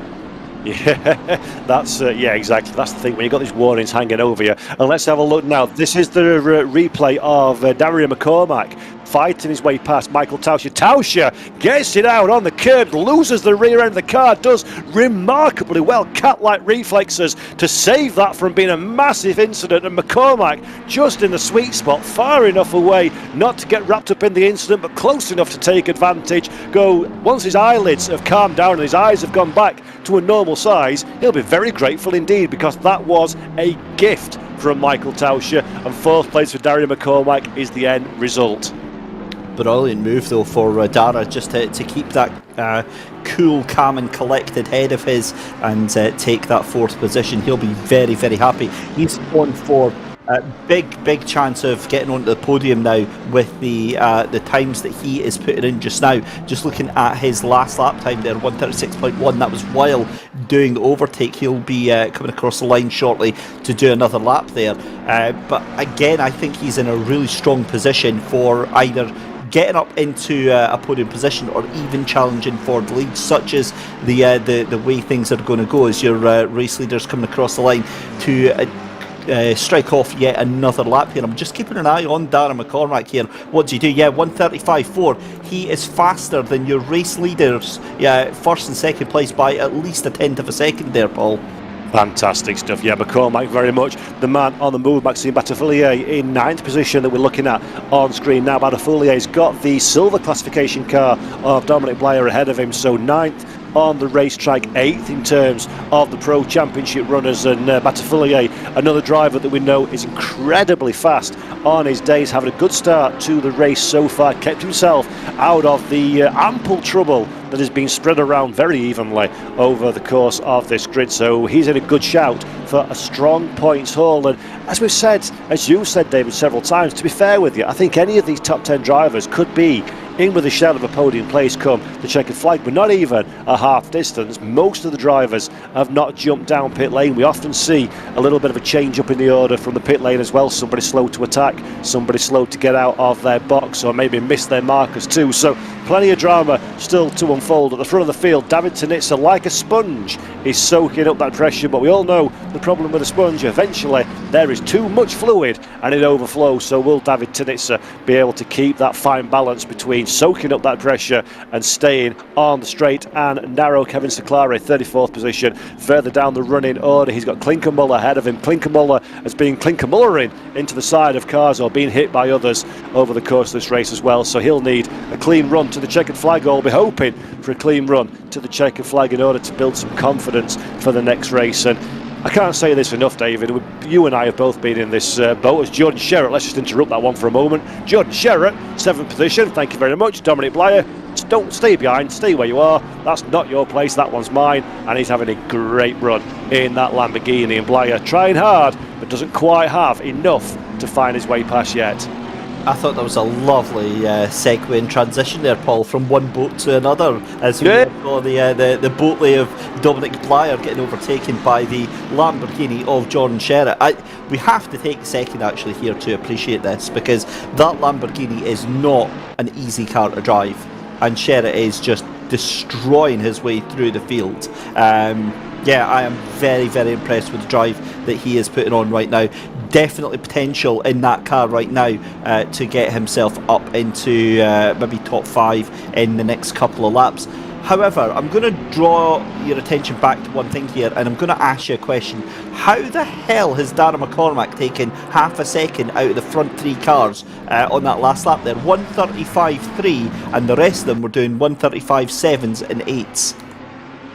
Yeah, that's exactly. That's the thing when you've got these warnings hanging over you. And let's have a look now. This is the replay of Daria McCormack fighting his way past Michael Tauscher. Tauscher gets it out on the curb, loses the rear end of the car, does remarkably well, cat-like reflexes to save that from being a massive incident, and McCormack just in the sweet spot, far enough away not to get wrapped up in the incident, but close enough to take advantage. Once his eyelids have calmed down and his eyes have gone back to a normal size, he'll be very grateful indeed, because that was a gift from Michael Tauscher, and 4th place for Daria McCormack is the end result. Brilliant move though for Dara, just to keep that cool, calm and collected head of his and take that 4th position. He'll be very, very happy. He's on for a big chance of getting onto the podium now with the times that he is putting in just now. Just looking at his last lap time there, 136.1, that was while doing the overtake. He'll be coming across the line shortly to do another lap there. But again, I think he's in a really strong position for either getting up into a podium position or even challenging for the lead, such as the way things are going to go as your race leaders coming across the line to strike off yet another lap here. I'm just keeping an eye on Darren McCormack here. What do you do? Yeah, 135.4. He is faster than your race leaders, first and second place, by at least a tenth of a second there, Paul. Fantastic stuff. Yeah, McCormack very much the man on the move. Maxime Batafoulier in 9th position that we're looking at on screen now. Batafoulier's got the silver classification car of Dominic Blyer ahead of him, so 9th on the racetrack, 8th in terms of the Pro Championship runners, and Batafoulier, another driver that we know is incredibly fast on his days, having a good start to the race so far, kept himself out of the ample trouble that has been spread around very evenly over the course of this grid. So he's in a good shout for a strong points haul. And as we've said, as you said, David, several times, to be fair with you, I think any of these top 10 drivers could be in with a shout of a podium place come the checkered flag, but not even a half distance. Most of the drivers have not jumped down pit lane. We often see a little bit of a change up in the order from the pit lane as well. Somebody slow to attack, somebody slow to get out of their box, or maybe miss their markers too. So plenty of drama still to unfold at the front of the field. David Tanitsa, like a sponge, is soaking up that pressure, but we all know the problem with a sponge, eventually there is too much fluid and it overflows. So will David Tanitsa be able to keep that fine balance between soaking up that pressure and staying on the straight and narrow? Kevin Seclari, 34th position. Further down the running order, he's got Klinkermuller ahead of him. Klinkermuller has been Klinkermullering into the side of cars or being hit by others over the course of this race as well, so he'll need a clean run to the checkered flag, or we'll be hoping for a clean run to the checkered flag in order to build some confidence for the next race. And I can't say this enough, David. You and I have both been in this boat as Jordan Sherratt. Let's just interrupt that one for a moment. Jordan Sherratt, 7th position. Thank you very much. Dominic Blyer, don't stay behind. Stay where you are. That's not your place. That one's mine. And he's having a great run in that Lamborghini. And Blyer trying hard, but doesn't quite have enough to find his way past yet. I thought that was a lovely segue and transition there, Paul, from one boat to another, as we saw the boatlay of Dominic Blyer getting overtaken by the Lamborghini of Jordan Sherritt. We have to take a second actually here to appreciate this, because that Lamborghini is not an easy car to drive, and Sherritt is just destroying his way through the field. Yeah, I am very, very impressed with the drive that he is putting on right now. Definitely potential in that car right now to get himself up into maybe top 5 in the next couple of laps. However, I'm going to draw your attention back to one thing here, and I'm going to ask you a question. How the hell has Darren McCormack taken half a second out of the front 3 cars on that last lap there? 135.3, and the rest of them were doing 135.7s and 8s.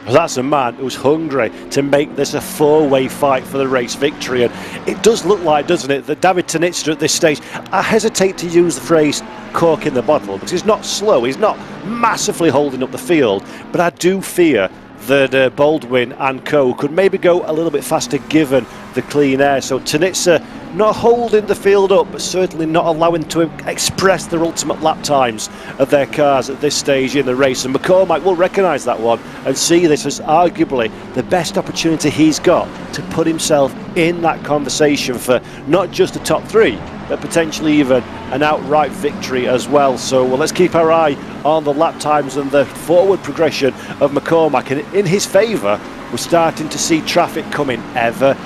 That's a man who's hungry to make this a 4-way fight for the race victory, and it does look like, doesn't it, that David Ternitzer at this stage, I hesitate to use the phrase cork in the bottle, because he's not slow, he's not massively holding up the field, but I do fear that Baldwin and co could maybe go a little bit faster given the clean air. So Ternitzer not holding the field up, but certainly not allowing to express their ultimate lap times of their cars at this stage in the race. And McCormack will recognise that one and see this as arguably the best opportunity he's got to put himself in that conversation for not just the top 3, but potentially even an outright victory as well. So let's keep our eye on the lap times and the forward progression of McCormack. And in his favour, we're starting to see traffic coming ever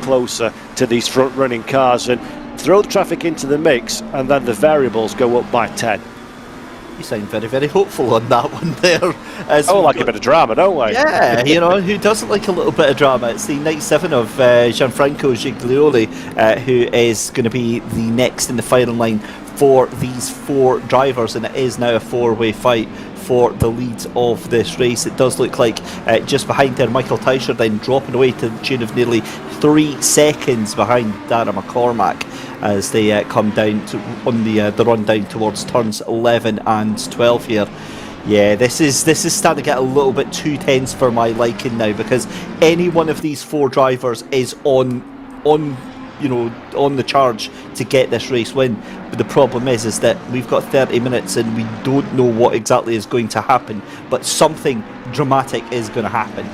closer to these front running cars, and throw the traffic into the mix and then the variables go up by 10. You sound very, very hopeful on that one there. Like a bit of drama, don't we? Yeah, you know, who doesn't like a little bit of drama? It's the night 7 of Gianfranco Giglioli, who is going to be the next in the firing line for these 4 drivers, and it is now a 4-way fight for the lead of this race. It does look like just behind there, Michael Teicher then dropping away to the tune of nearly 3 seconds behind Darren McCormack as they come down on the run down towards turns 11 and 12 here. Yeah, this is starting to get a little bit too tense for my liking now, because any one of these 4 drivers is on the charge to get this race win. But the problem is that we've got 30 minutes and we don't know what exactly is going to happen, but something dramatic is going to happen.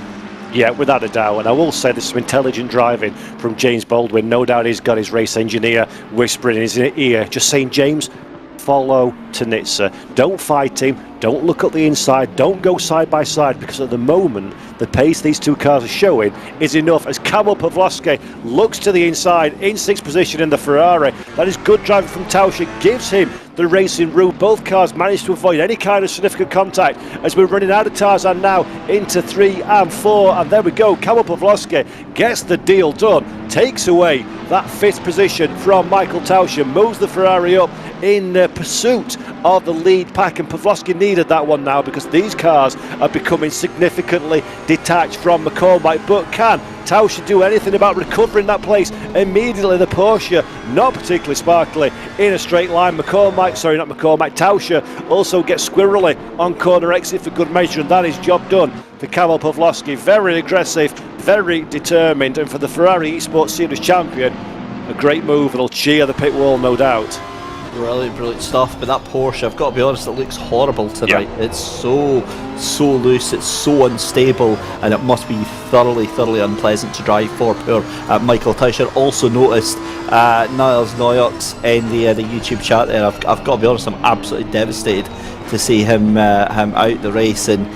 Yeah, without a doubt. And I will say there's some intelligent driving from James Baldwin. No doubt he's got his race engineer whispering in his ear, just saying, James, follow Ternitzer. Don't fight him. Don't look at the inside. Don't go side by side, because at the moment, the pace these 2 cars are showing is enough. As Kamil Pawlowski looks to the inside in 6th position in the Ferrari, that is good driving from Tauscher, gives him the racing route. Both cars managed to avoid any kind of significant contact as we're running out of Tarzan now into 3 and 4. And there we go. Kamil Pawlowski gets the deal done, takes away that 5th position from Michael Tauscher, moves the Ferrari up in pursuit of the lead pack, and Pawlowski needed that one now because these cars are becoming significantly detached from McCormack. But can Tauscher do anything about recovering that place immediately? The Porsche not particularly sparkly in a straight line. Tauscher also gets squirrely on corner exit for good measure, and that is job done for Kamil Pawlowski. Very aggressive, very determined, and for the Ferrari Esports Series champion, a great move. It'll cheer the pit wall, no doubt. Brilliant stuff. But that Porsche, I've got to be honest, it looks horrible tonight. Yeah. It's so loose, it's so unstable, and it must be thoroughly unpleasant to drive for poor Michael Tauscher. Also noticed Niles Noyox in the YouTube chat there. I've got to be honest, I'm absolutely devastated to see him out the race, and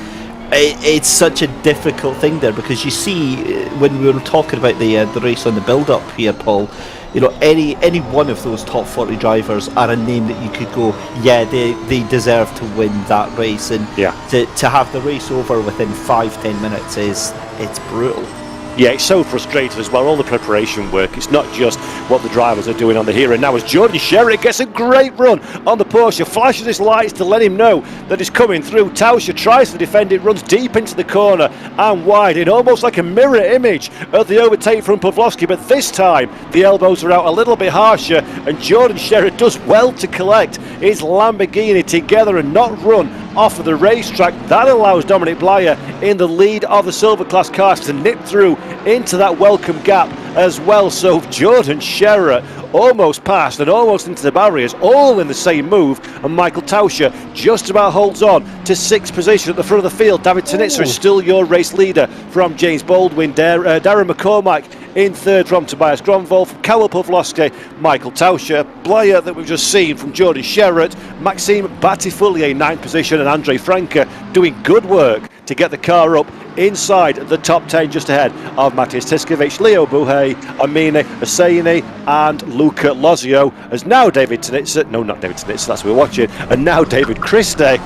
it's such a difficult thing there, because you see, when we were talking about the race on the build-up here, Paul, you know, any one of those top 40 drivers are a name that you could go, yeah, they deserve to win that race, and to have the race over within 5-10 minutes it's brutal. Yeah, it's so frustrating as well, all the preparation work. It's not just what the drivers are doing on the here and now, as Jordan Sherritt gets a great run on the Porsche, flashes his lights to let him know that he's coming through. Tauscher tries to defend it, runs deep into the corner and wide in almost like a mirror image of the overtake from Pawlowski, but this time the elbows are out a little bit harsher, and Jordan Sherritt does well to collect his Lamborghini together and not run off of the racetrack. That allows Dominic Blyer in the lead of the silver class cars to nip through into that welcome gap as well. So Jordan Sherratt almost passed and almost into the barriers, all in the same move, and Michael Tauscher just about holds on to 6th position at the front of the field. David Tanitsa is still your race leader from James Baldwin. Darren McCormack in 3rd from Tobias Gronvold, from Cowell Pavlovsky, Michael Tauscher, Blyer that we've just seen from Jordan Sherratt, Maxime Batifulier 9th position, and Andre Franke doing good work to get the car up inside the top 10 just ahead of Matias Tiskovic, Leo Buhay, Amine Hosseini and Luca Lozio, as now David Tanitsa, no not David Tanitsa, that's what we're watching, and now David Christie.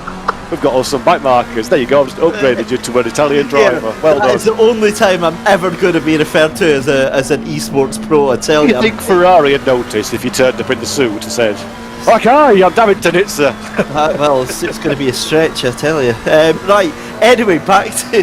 We've got all some bike markers. There you go, I've just upgraded you to an Italian driver. Well done. It's the only time I'm ever going to be referred to as an esports pro, I tell you. You think Ferrari had noticed if you turned up in the suit and said, okay, I'm David Tanitsa. Well, it's going to be a stretch, I tell you. Right, anyway, back to...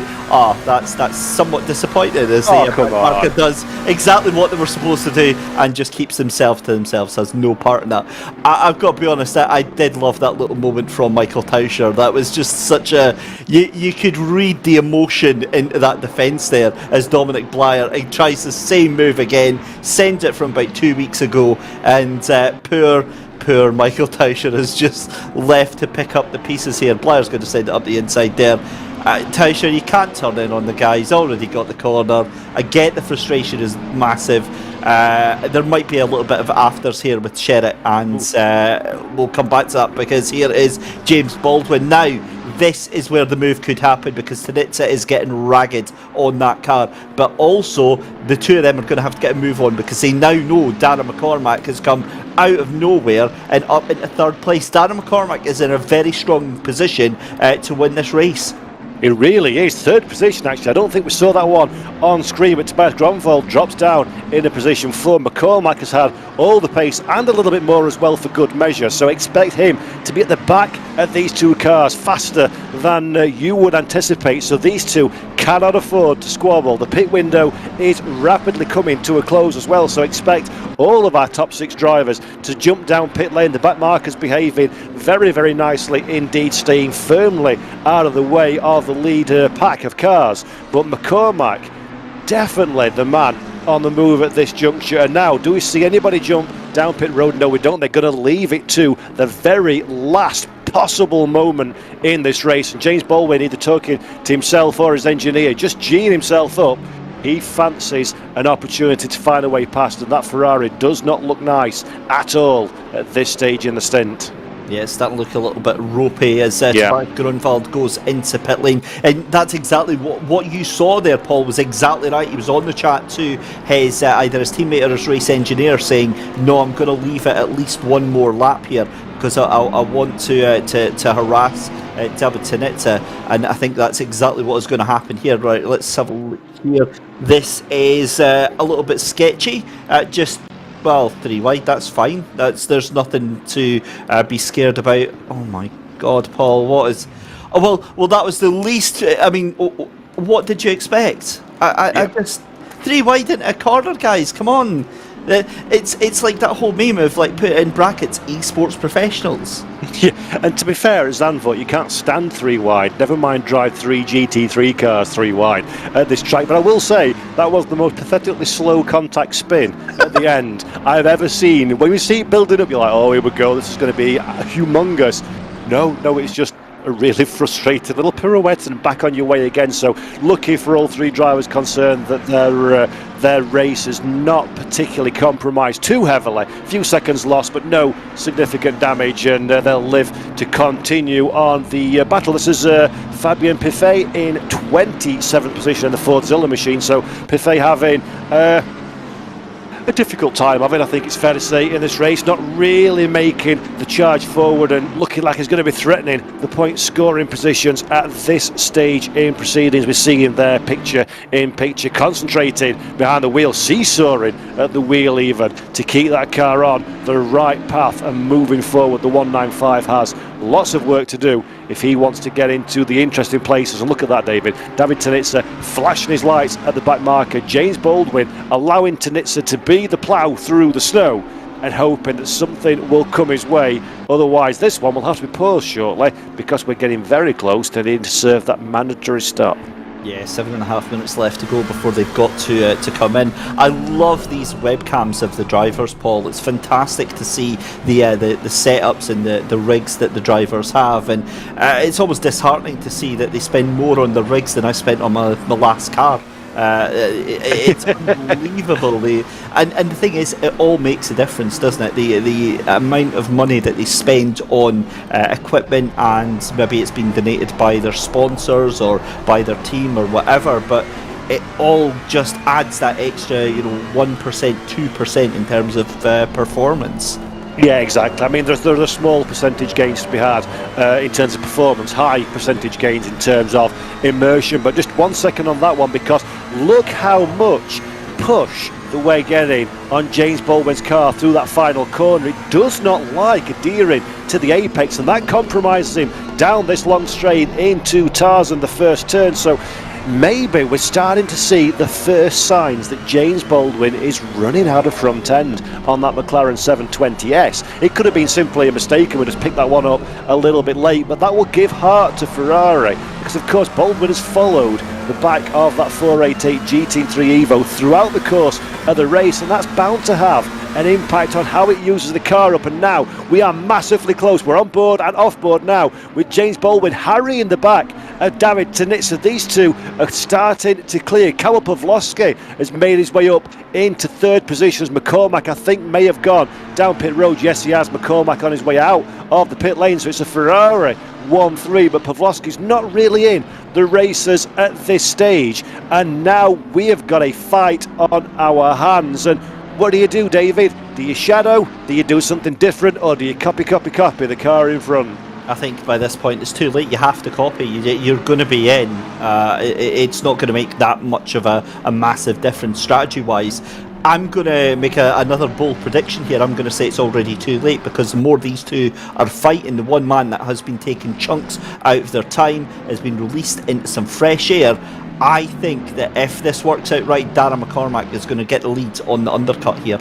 that's somewhat disappointing as the marker does exactly what they were supposed to do and just keeps themselves to themselves, has no part in that. I've got to be honest, I did love that little moment from Michael Tauscher. That was just such a... You could read the emotion into that defence there as Dominic Blyer, he tries the same move again, sends it from about 2 weeks ago, and poor Michael Tauscher is just left to pick up the pieces here. Blyer's going to send it up the inside there. Tauscher, you can't turn in on the guy, he's already got the corner. I get the frustration is massive. There might be a little bit of afters here with Sherratt, and we'll come back to that because here is James Baldwin. Now, this is where the move could happen because Tanitsa is getting ragged on that car, but also the two of them are going to have to get a move on because they now know Darren McCormack has come out of nowhere and up into 3rd place. Darren McCormack is in a very strong position to win this race. It really is. 3rd position, actually. I don't think we saw that one on screen, but Tobias Gronvold drops down in a position 4. McCormack has had all the pace and a little bit more as well for good measure, so expect him to be at the back of these two cars faster than you would anticipate, so these two cannot afford to squabble. The pit window is rapidly coming to a close as well, so expect all of our top 6 drivers to jump down pit lane. The back markers behaving very, very nicely indeed, staying firmly out of the way of the leader pack of cars, but McCormack definitely the man on the move at this juncture. And now, do we see anybody jump down pit road? No, we don't. They're going to leave it to the very last possible moment in this race, and James Baldwin either talking to himself or his engineer, just geeing himself up. He fancies an opportunity to find a way past, and that Ferrari does not look nice at all at this stage in the stint. Yeah, it's starting to look a little bit ropey as Tobias Gronvold goes into pit lane. And that's exactly what you saw there, Paul, was exactly right. He was on the chat to his either his teammate or his race engineer saying, no, I'm going to leave it at least one more lap here because I want to harass David Tanitsa. And I think that's exactly what is going to happen here. Right, let's have a look here. This is a little bit sketchy. Well, 3 wide, that's fine. There's nothing to be scared about. Oh my God, Paul, what is... Oh, well, that was the least... I mean, what did you expect? I just... 3 wide into a corner, guys, come on. It's like that whole meme of, like, put in brackets, esports professionals. Yeah, and to be fair, at Zandvoort, you can't stand 3 wide. Never mind drive 3 GT3 cars 3 wide at this track. But I will say, that was the most pathetically slow contact spin at the end I've ever seen. When you see it building up, you're like, oh, here we go, this is going to be humongous. No, it's just a really frustrated little pirouette and back on your way again. So lucky for all 3 drivers concerned that their race is not particularly compromised too heavily. A few seconds lost, but no significant damage, and they'll live to continue on the battle. This is Fabien Piffet in 27th position in the Fordzilla machine. So Piffet having a difficult time of it, I think it's fair to say, in this race, not really making the charge forward and looking like he's going to be threatening the point scoring positions at this stage in proceedings. We're seeing their picture in picture, concentrating behind the wheel, seesawing at the wheel even to keep that car on the right path and moving forward. The 195 has lots of work to do if he wants to get into the interesting places. And look at that, David Tanitsa flashing his lights at the back marker. James Baldwin allowing Tanitsa to be the plough through the snow and hoping that something will come his way. Otherwise, this one will have to be paused shortly because we're getting very close to needing to serve that mandatory stop. Yeah, 7.5 minutes left to go before they've got to come in. I love these webcams of the drivers, Paul. It's fantastic to see the setups and the rigs that the drivers have, and it's almost disheartening to see that they spend more on the rigs than I spent on my last car. It's unbelievable. And the thing is, it all makes a difference, doesn't it? The amount of money that they spend on equipment, and maybe it's been donated by their sponsors or by their team or whatever, but it all just adds that extra, 1%, 2% in terms of performance. Yeah, exactly. I mean, there are small percentage gains to be had in terms of performance, high percentage gains in terms of immersion. But just 1 second on that one, because look how much push that we're getting on James Baldwin's car through that final corner. It does not like adhering to the apex, and that compromises him down this long straight into Tarzan, the first turn. So maybe we're starting to see the first signs that James Baldwin is running out of front end on that McLaren 720S. It could have been simply a mistake and we just picked that one up a little bit late, but that will give heart to Ferrari, because of course Baldwin has followed the back of that 488 GT3 Evo throughout the course of the race, and that's bound to have an impact on how it uses the car up. And now we are massively close. We're on board and off board now with James Baldwin harrying the back of David Tanitsa. These two are starting to clear. Kamil Pawlowski has made his way up into third position, as McCormack, I think, may have gone down pit road. Yes, he has. McCormack on his way out of the pit lane, so it's a Ferrari 1-3, but Pawlowski's not really in the races at this stage, and now we have got a fight on our hands. And what do you do, David? Do you shadow? Do you do something different? Or do you copy the car in front? I think by this point it's too late. You have to copy. You're going to be in. It's not going to make that much of a massive difference strategy-wise. I'm going to make another bold prediction here. I'm going to say it's already too late, because the more these two are fighting, the one man that has been taking chunks out of their time has been released into some fresh air. I think that if this works out right, Darren McCormack is going to get the lead on the undercut here.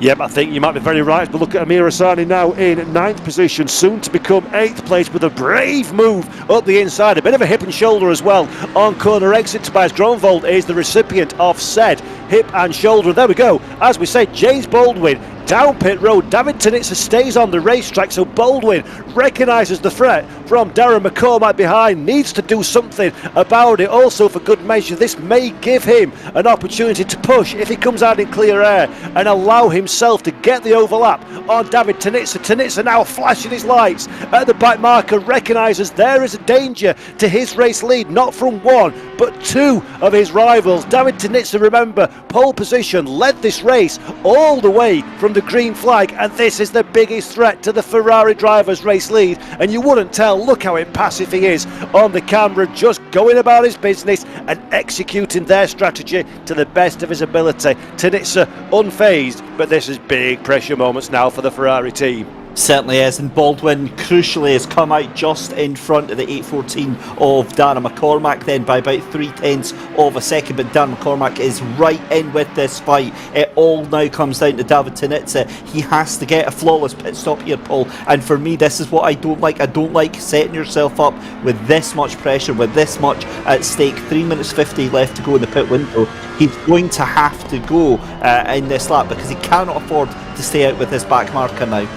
Yep, I think you might be very right. But look at Amir Asani now in 9th position, soon to become 8th place, with a brave move up the inside. A bit of a hip and shoulder as well on corner exit. Tobias Gronvold is the recipient of said hip and shoulder. There we go. As we said, James Baldwin down pit road. David Tanitsa stays on the racetrack, so Baldwin recognises the threat from Darren McCormack behind, needs to do something about it. Also, for good measure, this may give him an opportunity to push if he comes out in clear air and allow himself to get the overlap on David Tanitsa. Tanitsa now flashing his lights at the back marker, recognises there is a danger to his race lead, not from one but two of his rivals. David Tanitsa, remember, pole position, led this race all the way from the green flag, and this is the biggest threat to the Ferrari driver's race lead, and you wouldn't tell. Look how impassive he is on the camera, just going about his business and executing their strategy to the best of his ability. Tanitsa unfazed, but this is big pressure moments now for the Ferrari team. Certainly is, and Baldwin crucially has come out just in front of the 814 of Darren McCormack then by about 0.3 of a second, but Darren McCormack is right in with this fight. It all now comes down to David Tanitsa. He has to get a flawless pit stop here, Paul, and for me this is what I don't like. I don't like setting yourself up with this much pressure, with this much at stake. 3 minutes 50 left to go in the pit window. He's going to have to go in this lap, because he cannot afford to stay out with his back marker now.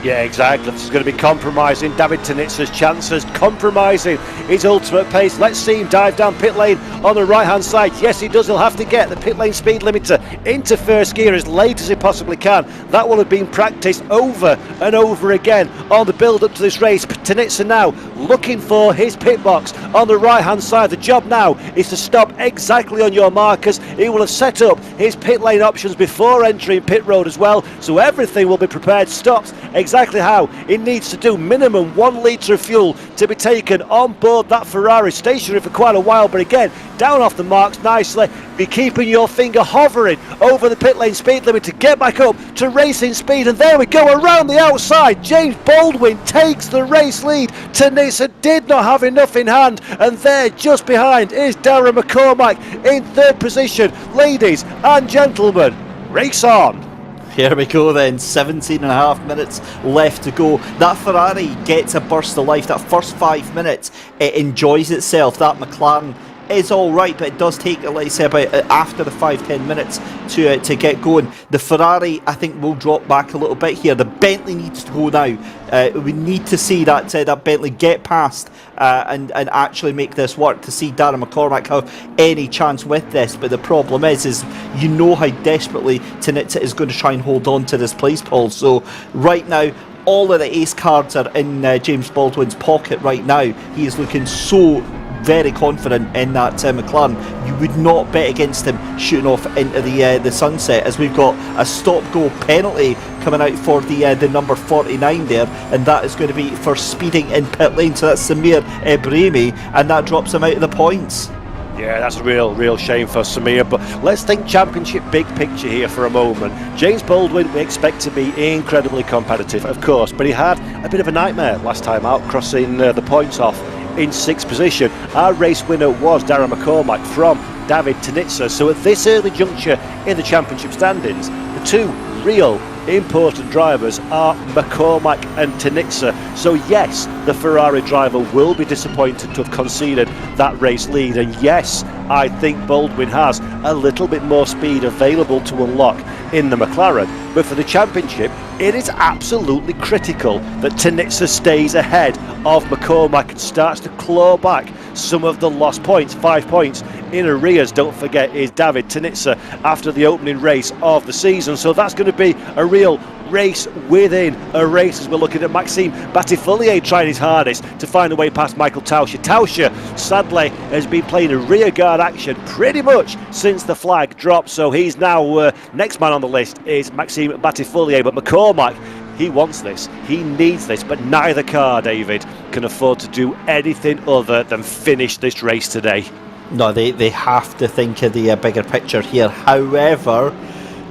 Yeah, exactly. This is going to be compromising David Tanitsa's chances, compromising his ultimate pace. Let's see him dive down pit lane on the right-hand side. Yes, he does. He'll have to get the pit lane speed limiter into first gear as late as he possibly can. That will have been practiced over and over again on the build-up to this race. Tanitsa now looking for his pit box on the right-hand side. The job now is to stop exactly on your markers. He will have set up his pit lane options before entering pit road as well, so everything will be prepared. Stops exactly how it needs to do. Minimum 1 litre of fuel to be taken on board that Ferrari, stationary for quite a while, but again down off the marks nicely. Be keeping your finger hovering over the pit lane speed limit to get back up to racing speed, and there we go, around the outside. James Baldwin takes the race lead. Tanitsa did not have enough in hand, and there just behind is Darren McCormack in third position. Ladies and gentlemen, race on. Here we go then, 17.5 minutes left to go. That Ferrari gets a burst of life. That first 5 minutes, it enjoys itself. That McLaren is all right, but it does take, like I say, about after the 5-10 minutes to get going. The Ferrari, I think, will drop back a little bit here. The Bentley needs to go now. We need to see that Bentley get past and actually make this work, to see Darren McCormack have any chance with this. But the problem is you know how desperately Tanitsa is going to try and hold on to this place, Paul. So right now, all of the ace cards are in James Baldwin's pocket right now. He is looking so very confident in that McLaren. You would not bet against him shooting off into the sunset, as we've got a stop-go penalty coming out for the number 49 there, and that is going to be for speeding in pit lane. So that's Samir Ebrahimi, and that drops him out of the points. Yeah, that's a real shame for Samir, but let's think championship big picture here for a moment. James Baldwin, we expect to be incredibly competitive, of course, but he had a bit of a nightmare last time out, crossing the points off in 6th position. Our race winner was Darren McCormack from David Tanitsa, so at this early juncture in the championship standings, the two real important drivers are McCormack and Tanitsa. So yes, the Ferrari driver will be disappointed to have conceded that race lead, and yes, I think Baldwin has a little bit more speed available to unlock in the McLaren. But for the championship, it is absolutely critical that Tanitsa stays ahead of McCormack and starts to claw back some of the lost points. 5 points in arrears, don't forget, is David Tanitsa after the opening race of the season. So that's going to be a real race within a race, as we're looking at Maxime Batifollier trying his hardest to find a way past Michael Tauscher. Tauscher sadly has been playing a rear guard action pretty much since the flag dropped, so he's now next man on the list is Maxime Batifollier. But McCormack, he wants this, he needs this, but neither car, David, can afford to do anything other than finish this race today. No, they have to think of the bigger picture here. However,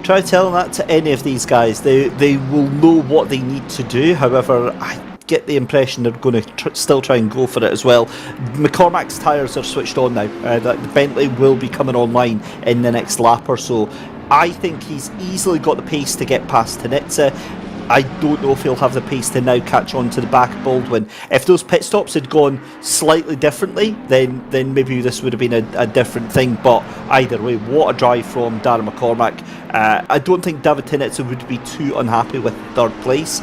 try telling that to any of these guys. They will know what they need to do. However, I get the impression they're going to still try and go for it as well. McCormack's tyres are switched on now. The Bentley will be coming online in the next lap or so. I think he's easily got the pace to get past Tanitsa. I don't know if he'll have the pace to now catch on to the back of Baldwin. If those pit stops had gone slightly differently, then maybe this would have been a different thing. But either way, what a drive from Darren McCormack. I don't think David Tanitsa would be too unhappy with third place.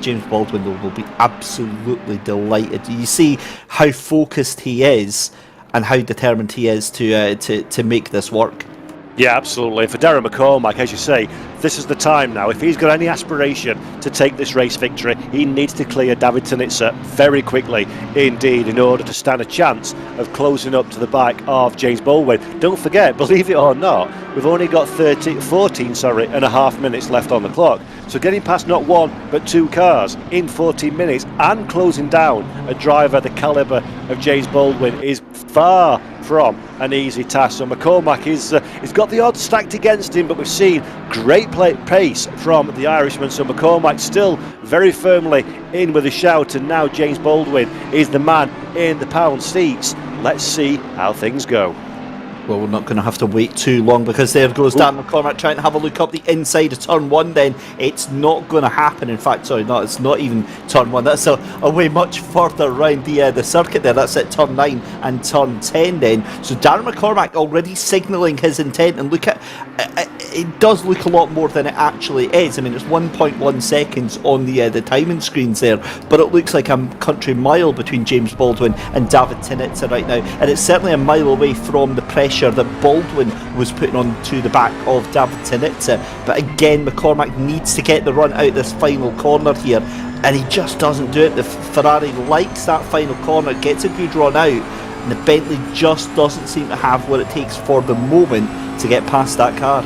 James Baldwin, though, will be absolutely delighted. You see how focused he is and how determined he is to make this work. Yeah, absolutely. For Darren McCormack, as you say, this is the time now. If he's got any aspiration to take this race victory, he needs to clear David Tanitsa very quickly indeed in order to stand a chance of closing up to the back of James Baldwin. Don't forget, believe it or not, we've only got 14 and a half minutes left on the clock. So getting past not one but two cars in 14 minutes and closing down a driver the calibre of James Baldwin is far from an easy task. So McCormack he's got the odds stacked against him, but we've seen great pace from the Irishman. So McCormack still very firmly in with a shout, and now James Baldwin is the man in the pound seats. Let's see how things go. Well, we're not going to have to wait too long, because there goes Dan McCormack trying to have a look up the inside of turn 1 then. It's not going to happen. In fact, sorry, no, it's not even turn 1. That's a way much further around the circuit there. That's at turn 9 and turn 10 then. So Darren McCormack already signalling his intent, and look at it does look a lot more than it actually is. I mean, it's 1.1 seconds on the timing screens there, but it looks like a country mile between James Baldwin and David Tanitsa right now, and it's certainly a mile away from the pressure that Baldwin was putting on to the back of David Tanitsa. But again, McCormack needs to get the run out this final corner here, and he just doesn't do it. The Ferrari likes that final corner, gets a good run out, and the Bentley just doesn't seem to have what it takes for the moment to get past that car.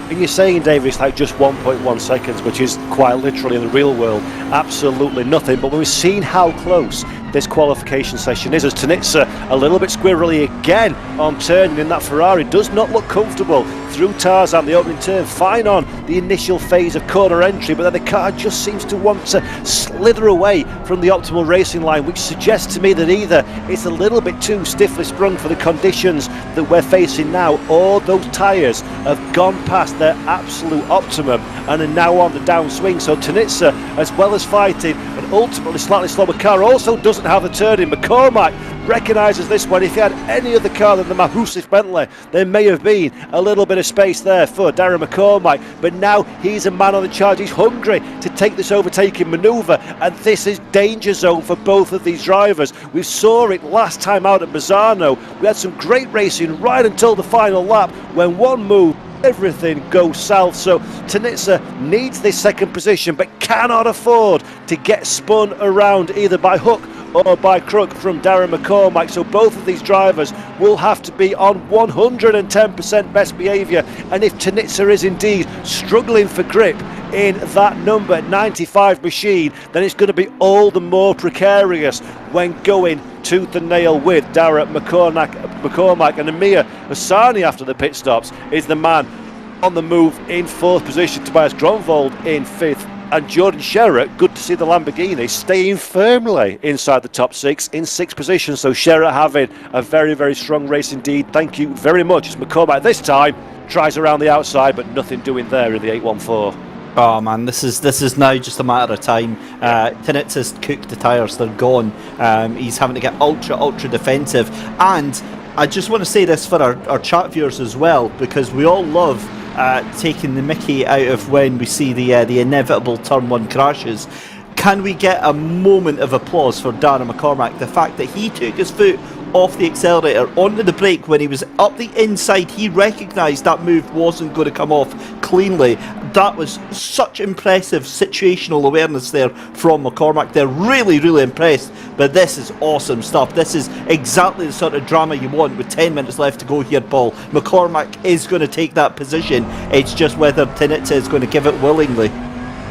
And you're saying, David, it's like just 1.1 seconds, which is quite literally in the real world absolutely nothing. But we've seen how close this qualification session is, as Tanitsa a little bit squirrely again on turning in that Ferrari, does not look comfortable through Tarzan, the opening turn, fine on the initial phase of corner entry, but then the car just seems to want to slither away from the optimal racing line, which suggests to me that either it's a little bit too stiffly sprung for the conditions that we're facing now, or those tyres have gone past their absolute optimum and are now on the downswing. So Tanitsa, as well as fighting an ultimately slightly slower car, also doesn't have the turning. McCormack recognises this one. If he had any other car than the Mahusif Bentley, there may have been a little bit of space there for Darren McCormack, but now he's a man on the charge. He's hungry to take this overtaking manoeuvre, and this is danger zone for both of these drivers. We saw it last time out at Bazzano. We had some great racing right until the final lap, when one move, everything goes south. So Tanitsa needs this second position, but cannot afford to get spun around either by hook or by crook from Darren McCormack. So both of these drivers will have to be on 110% best behaviour, and if Tanitsa is indeed struggling for grip in that number 95 machine, then it's going to be all the more precarious when going tooth and nail with Darren McCormack. And Amir Hassani, after the pit stops, is the man on the move in fourth position. Tobias Gronwald in fifth, and Jordan Sherratt, good to see the Lamborghini staying firmly inside the top six in sixth position. So Sherratt having a very, very strong race indeed. Thank you very much. As McCormack this time tries around the outside, but nothing doing there in the 814. Oh man, this is now just a matter of time. Tanitsa's cooked the tyres, they're gone. He's having to get ultra defensive. And I just want to say this for our chat viewers as well, because we all love taking the mickey out of when we see the inevitable turn one crashes. Can we get a moment of applause for Darren McCormack? The fact that he took his foot off the accelerator onto the brake when he was up the inside, he recognised that move wasn't going to come off cleanly. That was such impressive situational awareness there from McCormack. They're really impressed, but this is awesome stuff. This is exactly the sort of drama you want with 10 minutes left to go here, Paul. McCormack is going to take that position. It's just whether Tanitsa is going to give it willingly.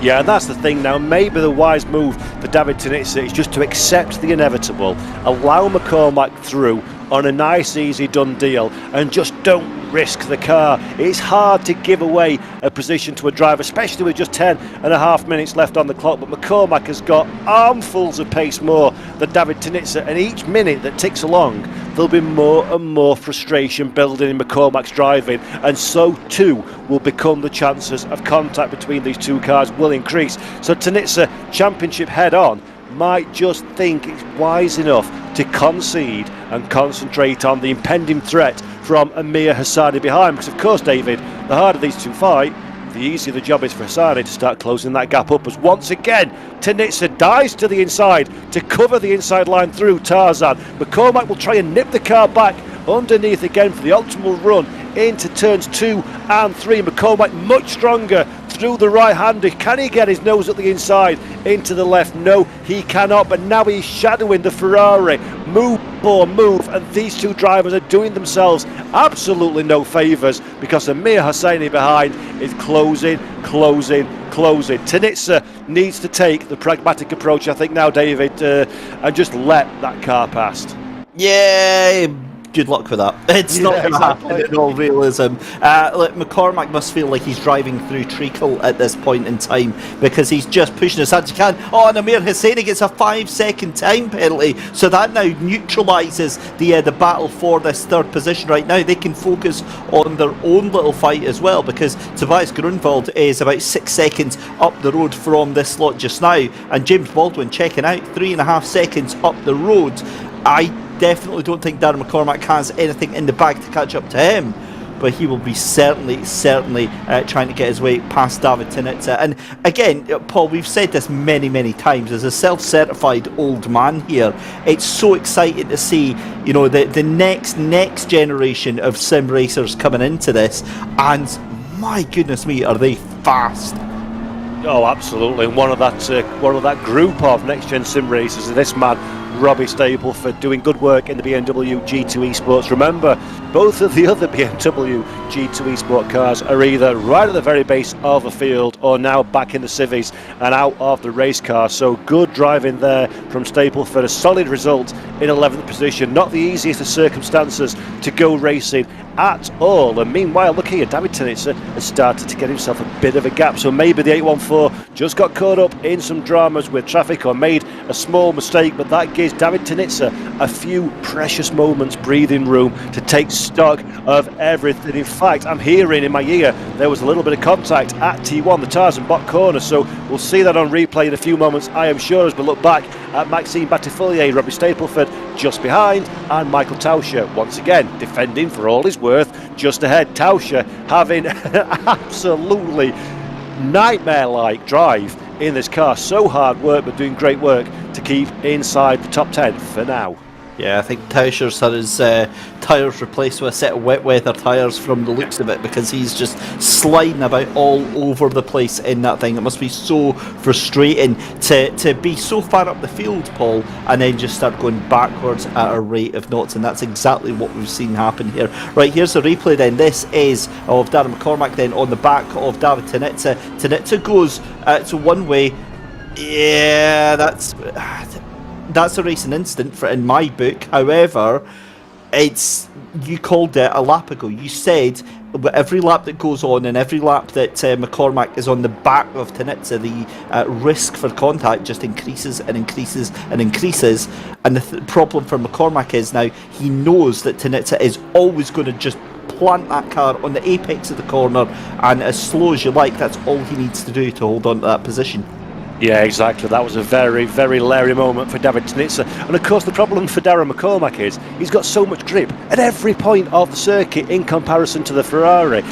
Yeah, and that's the thing now. Maybe the wise move for David Tanitsa is just to accept the inevitable, allow McCormack through on a nice, easy, done deal, and just don't risk the car. It's hard to give away a position to a driver, especially with just 10.5 minutes left on the clock, but McCormack has got armfuls of pace more than David Tanitsa, and each minute that ticks along, there'll be more and more frustration building in McCormack's driving, and so too will become the chances of contact between these two cars will increase. So Tanitsa, championship head on, might just think it's wise enough to concede and concentrate on the impending threat from Amir Hassani behind, because of course, David, the harder these two fight, the easier the job is for Hassani to start closing that gap up, as once again Tanitsa dives to the inside to cover the inside line through Tarzan. McCormack will try and nip the car back underneath again for the optimal run into turns 2 and 3. McCormack much stronger through the right-hander. Can he get his nose at the inside into the left? No, he cannot, but now he's shadowing the Ferrari move for move, and these two drivers are doing themselves absolutely no favours, because Amir Hassani behind is closing. Tanitsa needs to take the pragmatic approach, I think now, David, and just let that car past. Yeah, good luck with that. It's not going to happen in all realism. Look, McCormack must feel like he's driving through treacle at this point in time, because he's just pushing as hard as he can. Oh, and Amir Hassani gets a 5-second time penalty, so that now neutralises the battle for this third position right now. They can focus on their own little fight as well, because Tobias Grunwald is about 6 seconds up the road from this slot just now, and James Baldwin checking out 3.5 seconds up the road. I definitely don't think Darren McCormack has anything in the bag to catch up to him, but he will be certainly trying to get his way past David Tanitsa. And again, Paul, we've said this many times, as a self-certified old man here, it's so exciting to see, you know, the next generation of sim racers coming into this, and my goodness me, are they fast. Oh, absolutely. And one of that group of next-gen sim racers is this man, Robbie Stapleford, doing good work in the BMW G2 Esports. Remember, both of the other BMW G2 Esport cars are either right at the very base of the field or now back in the civvies and out of the race car. So good driving there from Stapleford. A solid result in 11th position. Not the easiest of circumstances to go racing at all. And meanwhile, look here, David Tinitzer has started to get himself a bit of a gap. So maybe the 814 just got caught up in some dramas with traffic or made a small mistake, but that gives David Tinitzer a few precious moments breathing room to take stock of everything. In fact, I'm hearing in my ear there was a little bit of contact at T1, the Tarzan bot corner, so we'll see that on replay in a few moments, I am sure, as we look back at Maxime Battifollier, Robbie Stapleford just behind, and Michael Tauscher once again defending for all his worth just ahead. Tauscher having an absolutely nightmare-like drive in this car. So hard work, but doing great work to keep inside the top 10 for now. Yeah, I think Tauscher's had his tyres replaced with a set of wet weather tyres from the looks of it, because he's just sliding about all over the place in that thing. It must be so frustrating to be so far up the field, Paul, and then just start going backwards at a rate of knots, and that's exactly what we've seen happen here. Right, here's the replay then. This is of Darren McCormack then on the back of David Tinitzer. Tinitzer goes to one way. Yeah, that's a racing incident in my book. However, you called it a lap ago. You said every lap that goes on and every lap that McCormack is on the back of Tinitzer, the risk for contact just increases and increases and increases. And the problem for McCormack is now he knows that Tinitzer is always going to just plant that car on the apex of the corner, and as slow as you like, that's all he needs to do to hold on to that position. Yeah, exactly. That was a very, very leery moment for David Tinitzer. And of course, the problem for Darren McCormack is he's got so much grip at every point of the circuit in comparison to the Ferrari.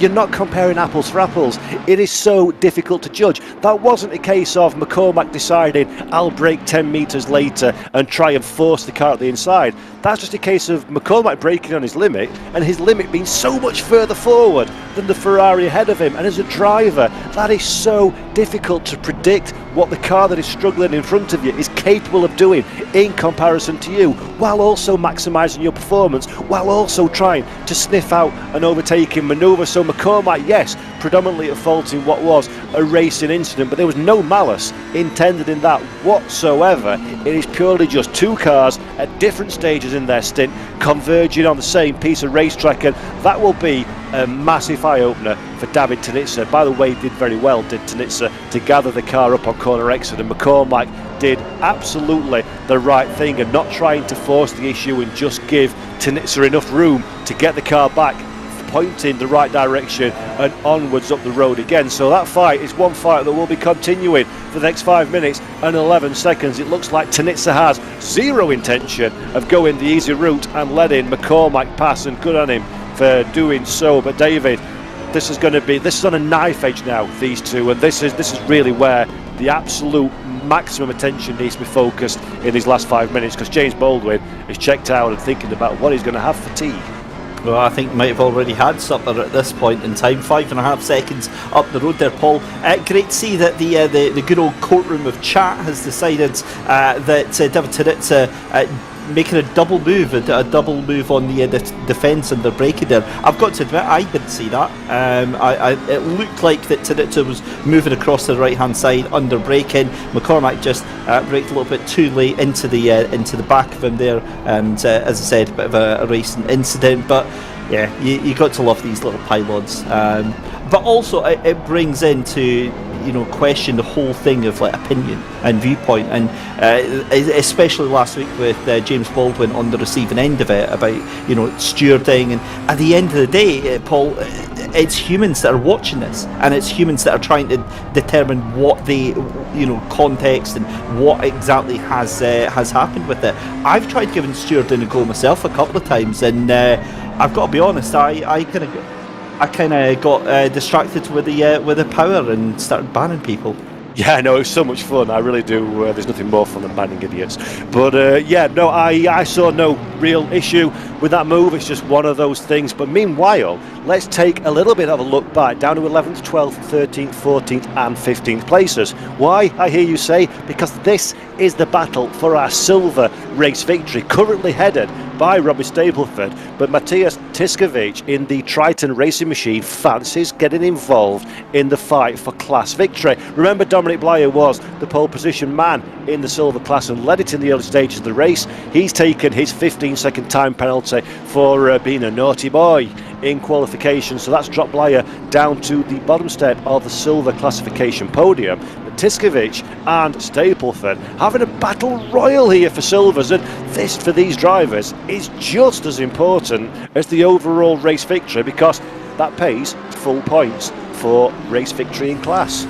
You're not comparing apples for apples. It is so difficult to judge. That wasn't a case of McCormack deciding, I'll brake 10 metres later and try and force the car at the inside. That's just a case of McCormack braking on his limit, and his limit being so much further forward than the Ferrari ahead of him. And as a driver, that is so difficult to predict what the car that is struggling in front of you is capable of doing in comparison to you, while also maximising your performance, while also trying to sniff out an overtaking manoeuvre. So McCormack, yes, predominantly at fault in what was a racing incident, but there was no malice intended in that whatsoever. It is purely just two cars at different stages in their stint converging on the same piece of racetrack, and that will be a massive eye-opener for David Tinitzer. By the way, he did very well, did Tinitzer, to gather the car up on corner exit, and McCormack did absolutely the right thing and not trying to force the issue and just give Tinitzer enough room to get the car back pointing the right direction and onwards up the road again. So that fight is one fight that will be continuing for the next 5 minutes and 11 seconds. It looks like Tinitzer has zero intention of going the easy route and letting McCormack pass, and good on him for doing so. But David, this is on a knife edge now, these two, and this is really where the absolute maximum attention needs to be focused in these last 5 minutes, because James Baldwin is checked out and thinking about what he's going to have for tea. Well, I think might have already had supper at this point in time. 5.5 seconds up the road there, Paul. Great to see that the good old courtroom of chat has decided that David Tinitzer making a double move on the defence and the braking there. I've got to admit, I didn't see that. It looked like that Tinitzer was moving across the right hand side under braking. McCormack just braked a little bit too late into the back of him there, and as I said, a bit of a racing incident. But yeah, you got to love these little pylons. But also it brings into question the whole thing of like opinion and viewpoint, and especially last week with James Baldwin on the receiving end of it about stewarding. And at the end of the day, Paul, it's humans that are watching this, and it's humans that are trying to determine what the context and what exactly has happened with it. I've tried giving stewarding a go myself a couple of times, and I've got to be honest, I kind of got distracted with the power and started banning people. Yeah, no, it was so much fun. I really do. There's nothing more fun than banning idiots. But I saw no real issue with that move. It's just one of those things. But meanwhile, let's take a little bit of a look back down to 11th, 12th, 13th, 14th and 15th places. Why, I hear you say? Because this is the battle for our silver race victory, currently headed by Robbie Stapleford, but Matthias Tiskovic in the Triton racing machine fancies getting involved in the fight for class victory. Remember, Dominic Blyer was the pole position man in the silver class and led it in the early stages of the race. He's taken his 15-second time penalty for being a naughty boy in qualification, so that's dropped Blyer down to the bottom step of the silver classification podium. But Tiskovic and Stapleford having a battle royal here for silvers, and this for these drivers is just as important as the overall race victory, because that pays full points for race victory in class.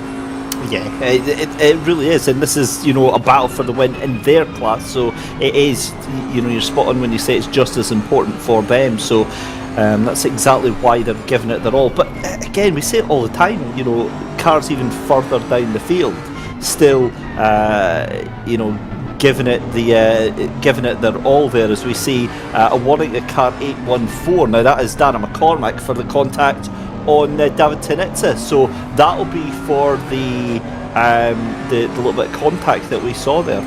Yeah, it really is, and this is, you know, a battle for the win in their class, so it is, you know, you're spot on when you say it's just as important for them, so that's exactly why they're giving it their all. But again, we say it all the time, you know, cars even further down the field still, you know, giving it their all there, as we see a warning at car 814. Now that is Darren McCormack for the contact on David Tinitza, so that'll be for the little bit of contact that we saw there.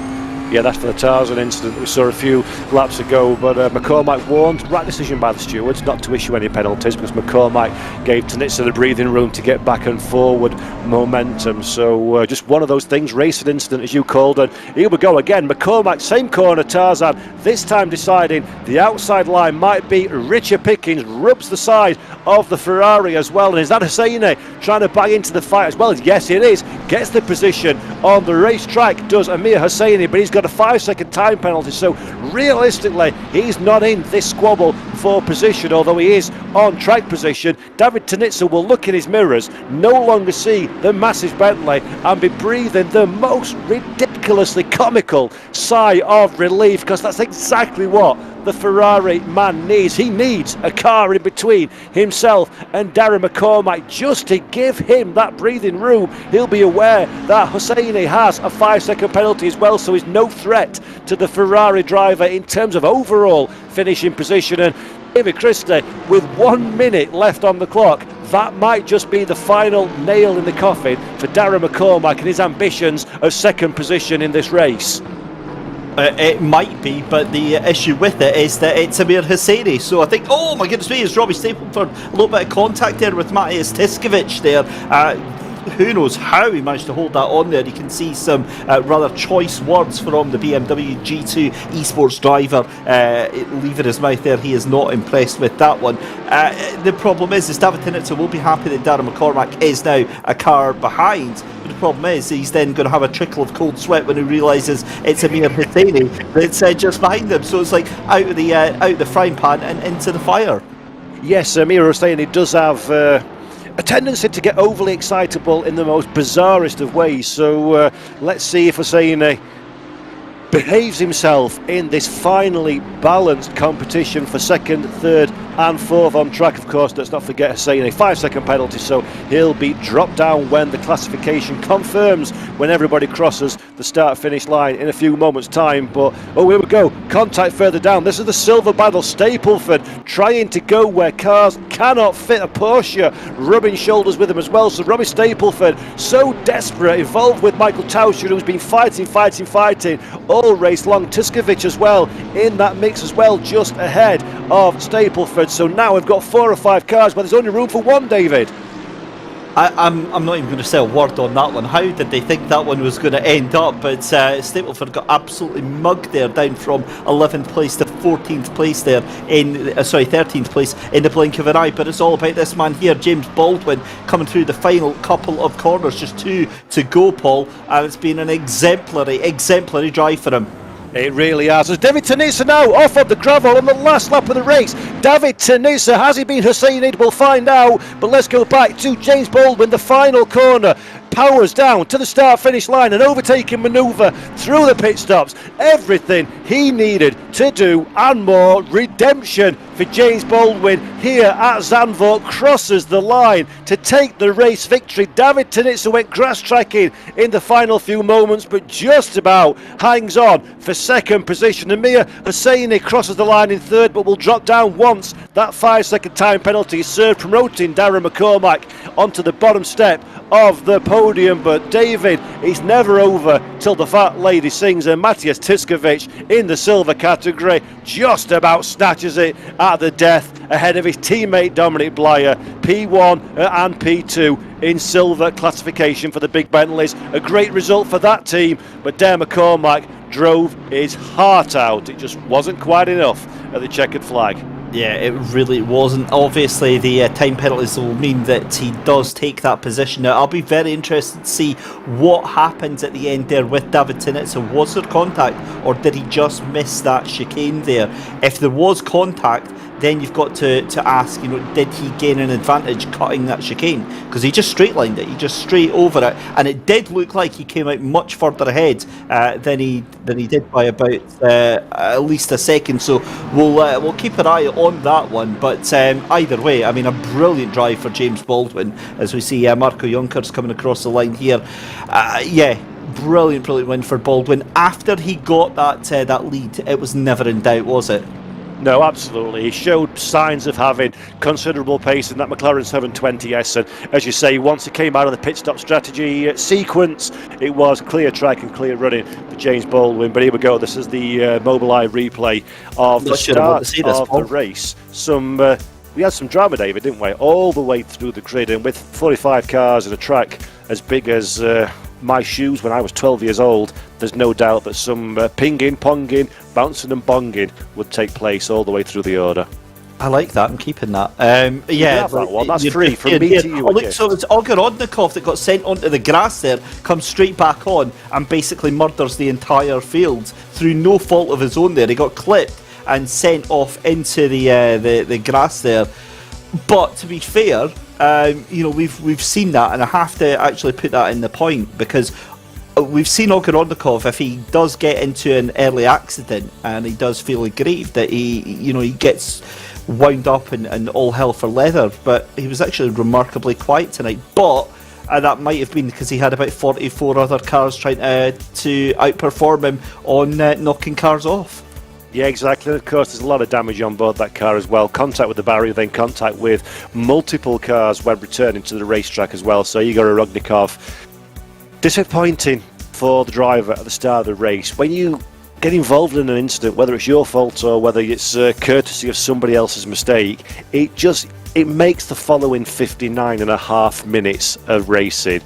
Yeah, that's for the Tarzan incident that we saw a few laps ago, but McCormack warned, right decision by the stewards not to issue any penalties, because McCormack gave Tinitza the breathing room to get back and forward momentum. So just one of those things, racing incident as you called it. Here we go again, McCormack, same corner, Tarzan, this time deciding the outside line might be Richard Pickens, rubs the side of the Ferrari as well, and is that Hosseini trying to bang into the fight as well? Yes, it is, gets the position on the racetrack, does Amir Hosseini, but he's got a 5-second time penalty, so realistically he's not in this squabble for position, although he is on track position. David Tinitza will look in his mirrors, no longer see the massive Bentley, and be breathing the most ridiculously comical sigh of relief, because that's exactly what the Ferrari man needs. He needs a car in between himself and Darren McCormack just to give him that breathing room. He'll be aware that Hosseini has a 5-second penalty as well, so he's no threat to the Ferrari driver in terms of overall finishing position. And David Christie, with 1 minute left on the clock, that might just be the final nail in the coffin for Darren McCormack and his ambitions of second position in this race. It might be, but the issue with it is that it's Amir Hosseini. So I think, oh my goodness me, it's Robbie Stapleford. A little bit of contact there with Matthias Tiskovic there. Who knows how he managed to hold that on there. You can see some rather choice words from the BMW G2 esports driver leaving his mouth there. He is not impressed with that one. The problem is David Tinitza will be happy that Darren McCormack is now a car behind. The problem is he's then going to have a trickle of cold sweat when he realises it's Amir Hosseini that's just behind him. So it's like out of the frying pan and into the fire. Yes, Amir Hosseini does have a tendency to get overly excitable in the most bizarrest of ways. So let's see if Hosseini behaves himself in this finally balanced competition for second, third and fourth on track. Of course, let's not forget Hosseini, 5-second penalty, so he'll be dropped down when the classification confirms, when everybody crosses the start-finish line in a few moments' time. But oh, here we go, contact further down. This is the silver battle. Stapleford trying to go where cars cannot fit. A Porsche rubbing shoulders with him as well. So Robbie Stapleford, so desperate, involved with Michael Tauscher, who's been fighting all race long. Tiskovic as well in that mix as well, just ahead of Stapleford. So now we've got 4 or 5 cars, but there's only room for one, David. I'm not even going to say a word on that one. How did they think that one was going to end up? But Stapleford got absolutely mugged there, down from 11th place to 14th place there in 13th place in the blink of an eye. But it's all about this man here, James Baldwin, coming through the final couple of corners, just 2 to go, Paul, and it's been an exemplary drive for him. It really has. As David Tinitza now off on the gravel on the last lap of the race. David Tinitza, has he been Hosseini? We'll find out. But let's go back to James Baldwin, the final corner. powers down to the start-finish line, an overtaking manoeuvre through the pit stops. Everything he needed to do and more. Redemption for James Baldwin here at Zandvoort, crosses the line to take the race victory. David Tinitza went grass tracking in the final few moments, but just about hangs on for second position. Amir Hosseini crosses the line in third, but will drop down once that 5-second time penalty is served, promoting Darren McCormack onto the bottom step of the podium. But David, it's never over till the fat lady sings, and Matthias Tiskovic in the silver category just about snatches it at the death ahead of his teammate Dominic Blyer, P1 and P2 in silver classification for the Big Bentleys. A great result for that team, but Darren McCormack drove his heart out. It just wasn't quite enough at the checkered flag. Yeah, it really wasn't. Obviously, the time penalties will mean that he does take that position. Now, I'll be very interested to see what happens at the end there with David Tinitza. Was there contact, or did he just miss that chicane there? If there was contact, then you've got to ask, did he gain an advantage cutting that chicane? Because he just straight lined it, he just straight over it, and it did look like he came out much further ahead than he did by about at least a second. So we'll keep an eye on that one. But either way, I mean, a brilliant drive for James Baldwin as we see Marco Junkers coming across the line here. Brilliant win for Baldwin. After he got that lead, it was never in doubt, was it? No, absolutely. He showed signs of having considerable pace in that McLaren 720S, and as you say, once it came out of the pit stop strategy sequence, it was clear track and clear running for James Baldwin. But here we go. This is the Mobileye replay of the start of the race. We had some drama, David, didn't we? All the way through the grid, and with 45 cars in a track as big as my shoes when I was 12 years old, there's no doubt that some pinging, ponging, bouncing and bonging would take place all the way through the order. I like that. I'm keeping that. Have that one. That's free from me to you. Oh, look, so it's Ogorodnikov that got sent onto the grass there, comes straight back on and basically murders the entire field through no fault of his own there. He got clipped and sent off into the grass there. But to be fair, we've seen that, and I have to actually put that in the point, because we've seen Ogorodnikov, if he does get into an early accident and he does feel aggrieved, that he gets wound up and all hell for leather. But he was actually remarkably quiet tonight. But that might have been because he had about 44 other cars trying to outperform him on knocking cars off. Yeah, exactly. And of course, there's a lot of damage on board that car as well. Contact with the barrier, then contact with multiple cars when returning to the racetrack as well. So Igor Orodnikov, disappointing for the driver at the start of the race. When you get involved in an incident, whether it's your fault or whether it's courtesy of somebody else's mistake, it makes the following 59 and a half minutes of racing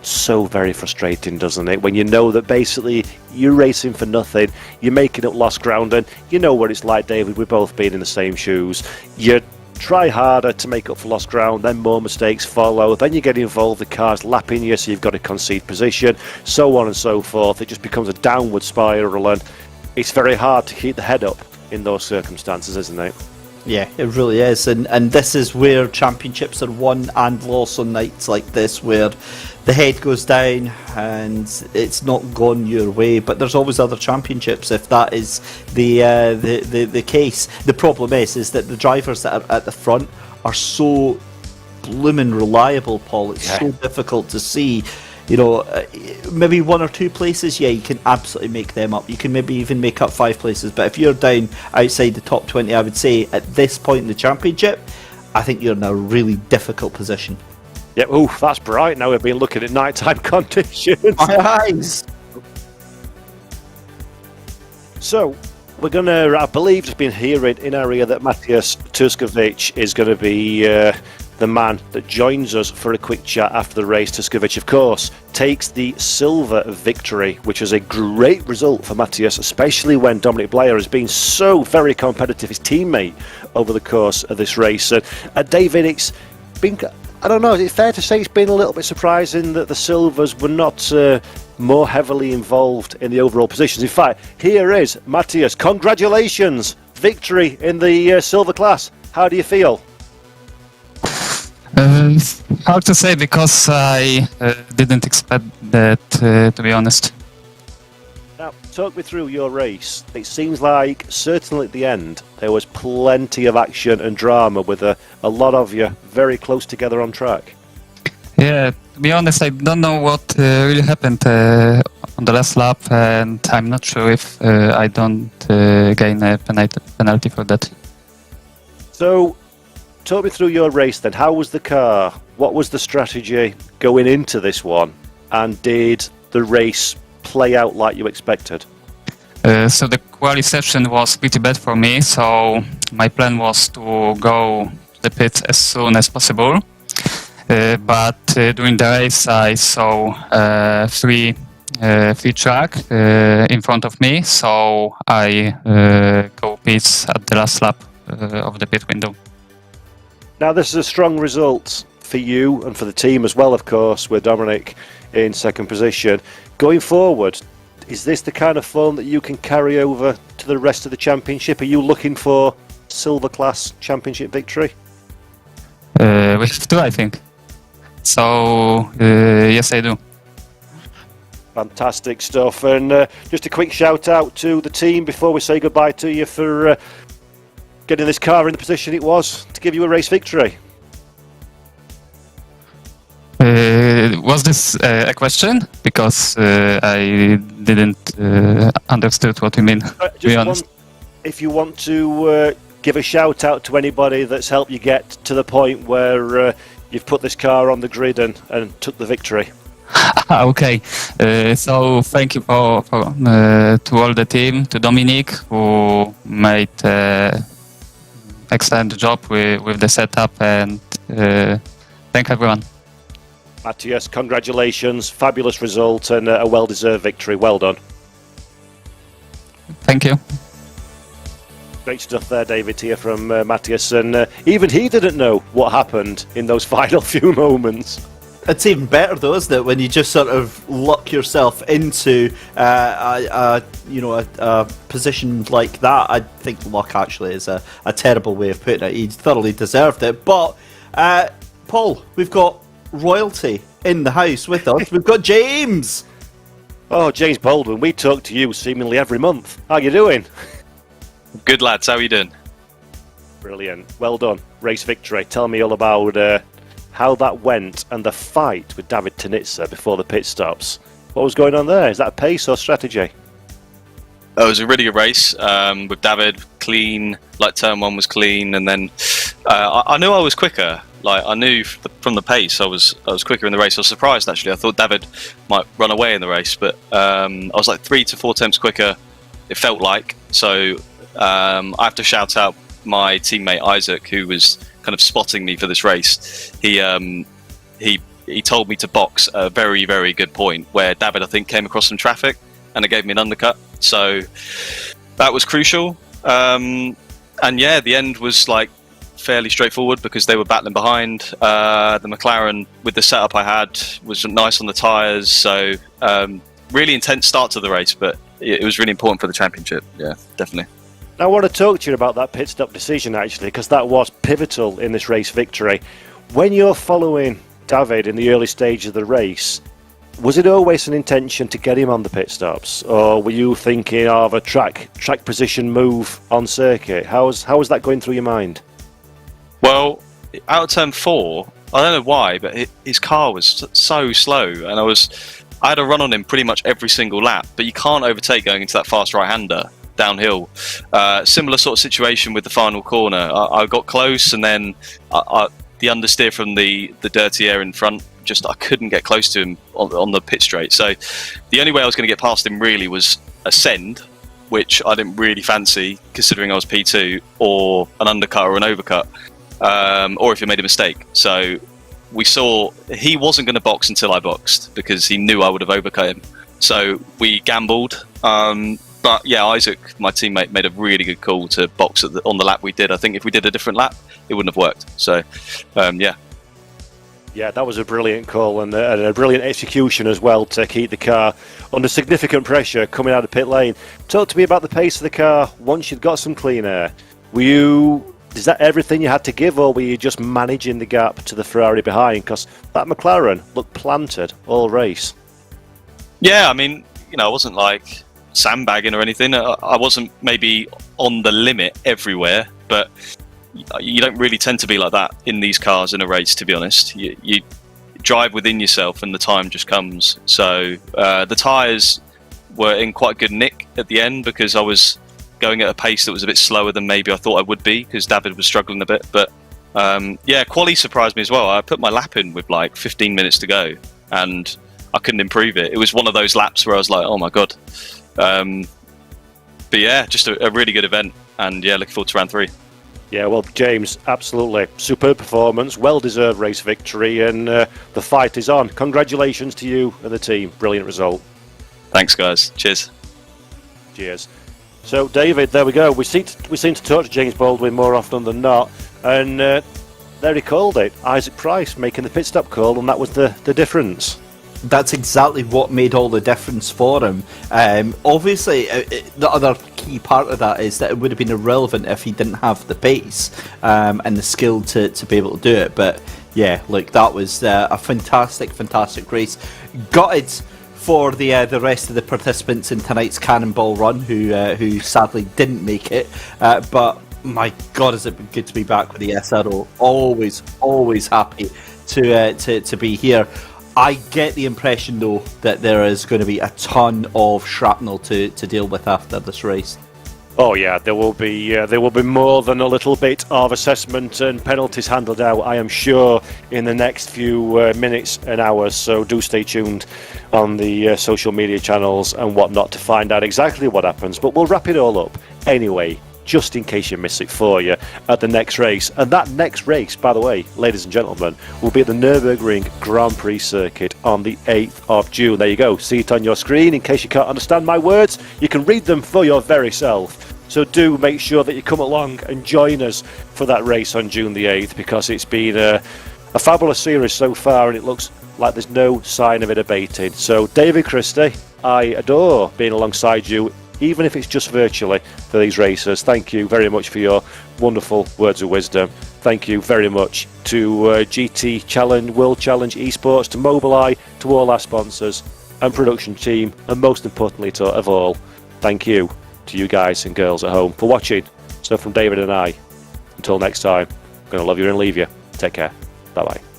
so very frustrating, doesn't it? When you know that basically you're racing for nothing, you're making up lost ground, and you know what it's like, David. We've both been in the same shoes. You try harder to make up for lost ground, then more mistakes follow, then you get involved, the car's lapping you, so you've got to concede position, so on and so forth. It just becomes a downward spiral, and it's very hard to keep the head up in those circumstances, isn't it? Yeah, it really is, and this is where championships are won and lost on nights like this, where the head goes down and it's not gone your way. But there's always other championships if that is the case. The problem is that the drivers that are at the front are so blooming reliable, Paul. It's so difficult to see. Maybe one or two places, you can absolutely make them up. You can maybe even make up 5 places. But if you're down outside the top 20, I would say at this point in the championship, I think you're in a really difficult position. Yeah, that's bright. Now we've been looking at nighttime conditions. My eyes! So, we're going to, I believe, just been hearing in our ear that Matthias Tiskovic is going to be the man that joins us for a quick chat after the race. Tiskovic, of course, takes the silver victory, which is a great result for Matthias, especially when Dominic Blyer has been so very competitive, his teammate, over the course of this race. David, it's been, I don't know, is it fair to say it's been a little bit surprising that the silvers were not more heavily involved in the overall positions? In fact, here is Matthias. Congratulations, victory in the silver class. How do you feel? Hard to say because I didn't expect that, to be honest. Now, talk me through your race. It seems like, certainly at the end, there was plenty of action and drama with a lot of you very close together on track. Yeah, to be honest, I don't know what really happened on the last lap, and I'm not sure if I don't gain a penalty for that. So, talk me through your race then. How was the car? What was the strategy going into this one? And did the race play out like you expected? So the quali session was pretty bad for me, so my plan was to go to the pit as soon as possible. But during the race, I saw free track in front of me, so I go pits at the last lap of the pit window. Now, this is a strong result for you and for the team as well, of course, with Dominic in second position. Going forward, is this the kind of form that you can carry over to the rest of the championship? Are you looking for silver class championship victory? We have two, I think. So, yes, I do. Fantastic stuff. And just a quick shout out to the team before we say goodbye to you for getting this car in the position it was to give you a race victory. Was this a question? Because I didn't understood what you mean, to be honest. If you want to give a shout out to anybody that's helped you get to the point where you've put this car on the grid and took the victory. Okay, so thank you for to all the team, to Dominic, who made excellent job with the setup, and thank everyone. Matthias, congratulations, fabulous result and a well-deserved victory. Well done. Thank you. Great stuff there, David, here from Matthias, and even he didn't know what happened in those final few moments. It's even better though, isn't it, when you just sort of luck yourself into a position like that. I think luck actually is a terrible way of putting it. He thoroughly deserved it. But Paul, we've got royalty in the house with us. We've got James. Oh, James Baldwin, we talk to you seemingly every month. How you doing? Good lads, how are you doing? Brilliant. Well done. Race victory. Tell me all about how that went and the fight with David Tanitsa before the pit stops. What was going on there? Is that a pace or strategy? Oh, it was a really good race with David. Clean, like turn one was clean, and then I knew I was quicker. Like I knew from the pace I was quicker in the race. I was surprised actually. I thought David might run away in the race, but I was like 3 to 4 tenths quicker. It felt like so. I have to shout out my teammate Isaac, who was kind of spotting me for this race. He told me to box a very, very good point where David, I think, came across some traffic and it gave me an undercut. So that was crucial. And yeah, the end was like fairly straightforward because they were battling behind. The McLaren, with the setup I had, was nice on the tyres. So really intense start to the race, but it was really important for the championship. Yeah, definitely. I want to talk to you about that pit stop decision actually, because that was pivotal in this race victory. When you're following David in the early stage of the race, was it always an intention to get him on the pit stops, or were you thinking of a track position move on circuit? How was that going through your mind? Well, out of turn 4, I don't know why, but his car was so slow, and I had a run on him pretty much every single lap, but you can't overtake going into that fast right-hander downhill. Similar sort of situation with the final corner. I got close, and then the understeer from the dirty air in front, just I couldn't get close to him on the pit straight. So the only way I was going to get past him really was ascend, which I didn't really fancy considering I was P2, or an undercut or an overcut, or if he made a mistake. So we saw he wasn't going to box until I boxed because he knew I would have overcut him. So we gambled. But yeah, Isaac, my teammate, made a really good call to box on the lap we did. I think if we did a different lap, it wouldn't have worked. So, yeah. Yeah, that was a brilliant call and a brilliant execution as well to keep the car under significant pressure coming out of pit lane. Talk to me about the pace of the car once you'd got some clean air. Were you is that everything you had to give, or were you just managing the gap to the Ferrari behind? Because that McLaren looked planted all race. Yeah, I mean, I wasn't like sandbagging or anything. I wasn't maybe on the limit everywhere, but you don't really tend to be like that in these cars in a race, to be honest. You drive within yourself and the time just comes. So the tyres were in quite good nick at the end because I was going at a pace that was a bit slower than maybe I thought I would be because David was struggling a bit. But quali surprised me as well. I put my lap in with like 15 minutes to go and I couldn't improve it. It was one of those laps where I was like, oh my God. But yeah, just a really good event, and yeah, looking forward to round 3. Yeah, well, James, absolutely superb performance, well-deserved race victory, and the fight is on. Congratulations to you and the team. Brilliant result. Thanks, guys. Cheers. Cheers. So, David, there we go. We seem to talk to James Baldwin more often than not, and there he called it. Isaac Price making the pit stop call, and that was the difference. That's exactly what made all the difference for him. Obviously, the other key part of that is that it would have been irrelevant if he didn't have the pace and the skill to be able to do it. But yeah, look, that was a fantastic race. Gutted for the rest of the participants in tonight's Cannonball Run, who sadly didn't make it. But my God, has it been good to be back with the SRO. Always happy to be here. I get the impression, though, that there is going to be a ton of shrapnel to deal with after this race. Oh yeah, there will be more than a little bit of assessment and penalties handled out, I am sure, in the next few minutes and hours. So do stay tuned on the social media channels and whatnot to find out exactly what happens. But we'll wrap it all up anyway, just in case you miss it for you at the next race. And that next race, by the way, ladies and gentlemen, will be at the Nürburgring Grand Prix circuit on the 8th of June. There you go. See it on your screen. In case you can't understand my words, you can read them for your very self. So do make sure that you come along and join us for that race on June the 8th, because it's been a fabulous series so far, and it looks like there's no sign of it abating. So David Christie, I adore being alongside you, even if it's just virtually, for these races. Thank you very much for your wonderful words of wisdom. Thank you very much to GT Challenge, World Challenge Esports, to Mobileye, to all our sponsors and production team, and most importantly of all, thank you to you guys and girls at home for watching. So from David and I, until next time, I'm going to love you and leave you. Take care. Bye-bye.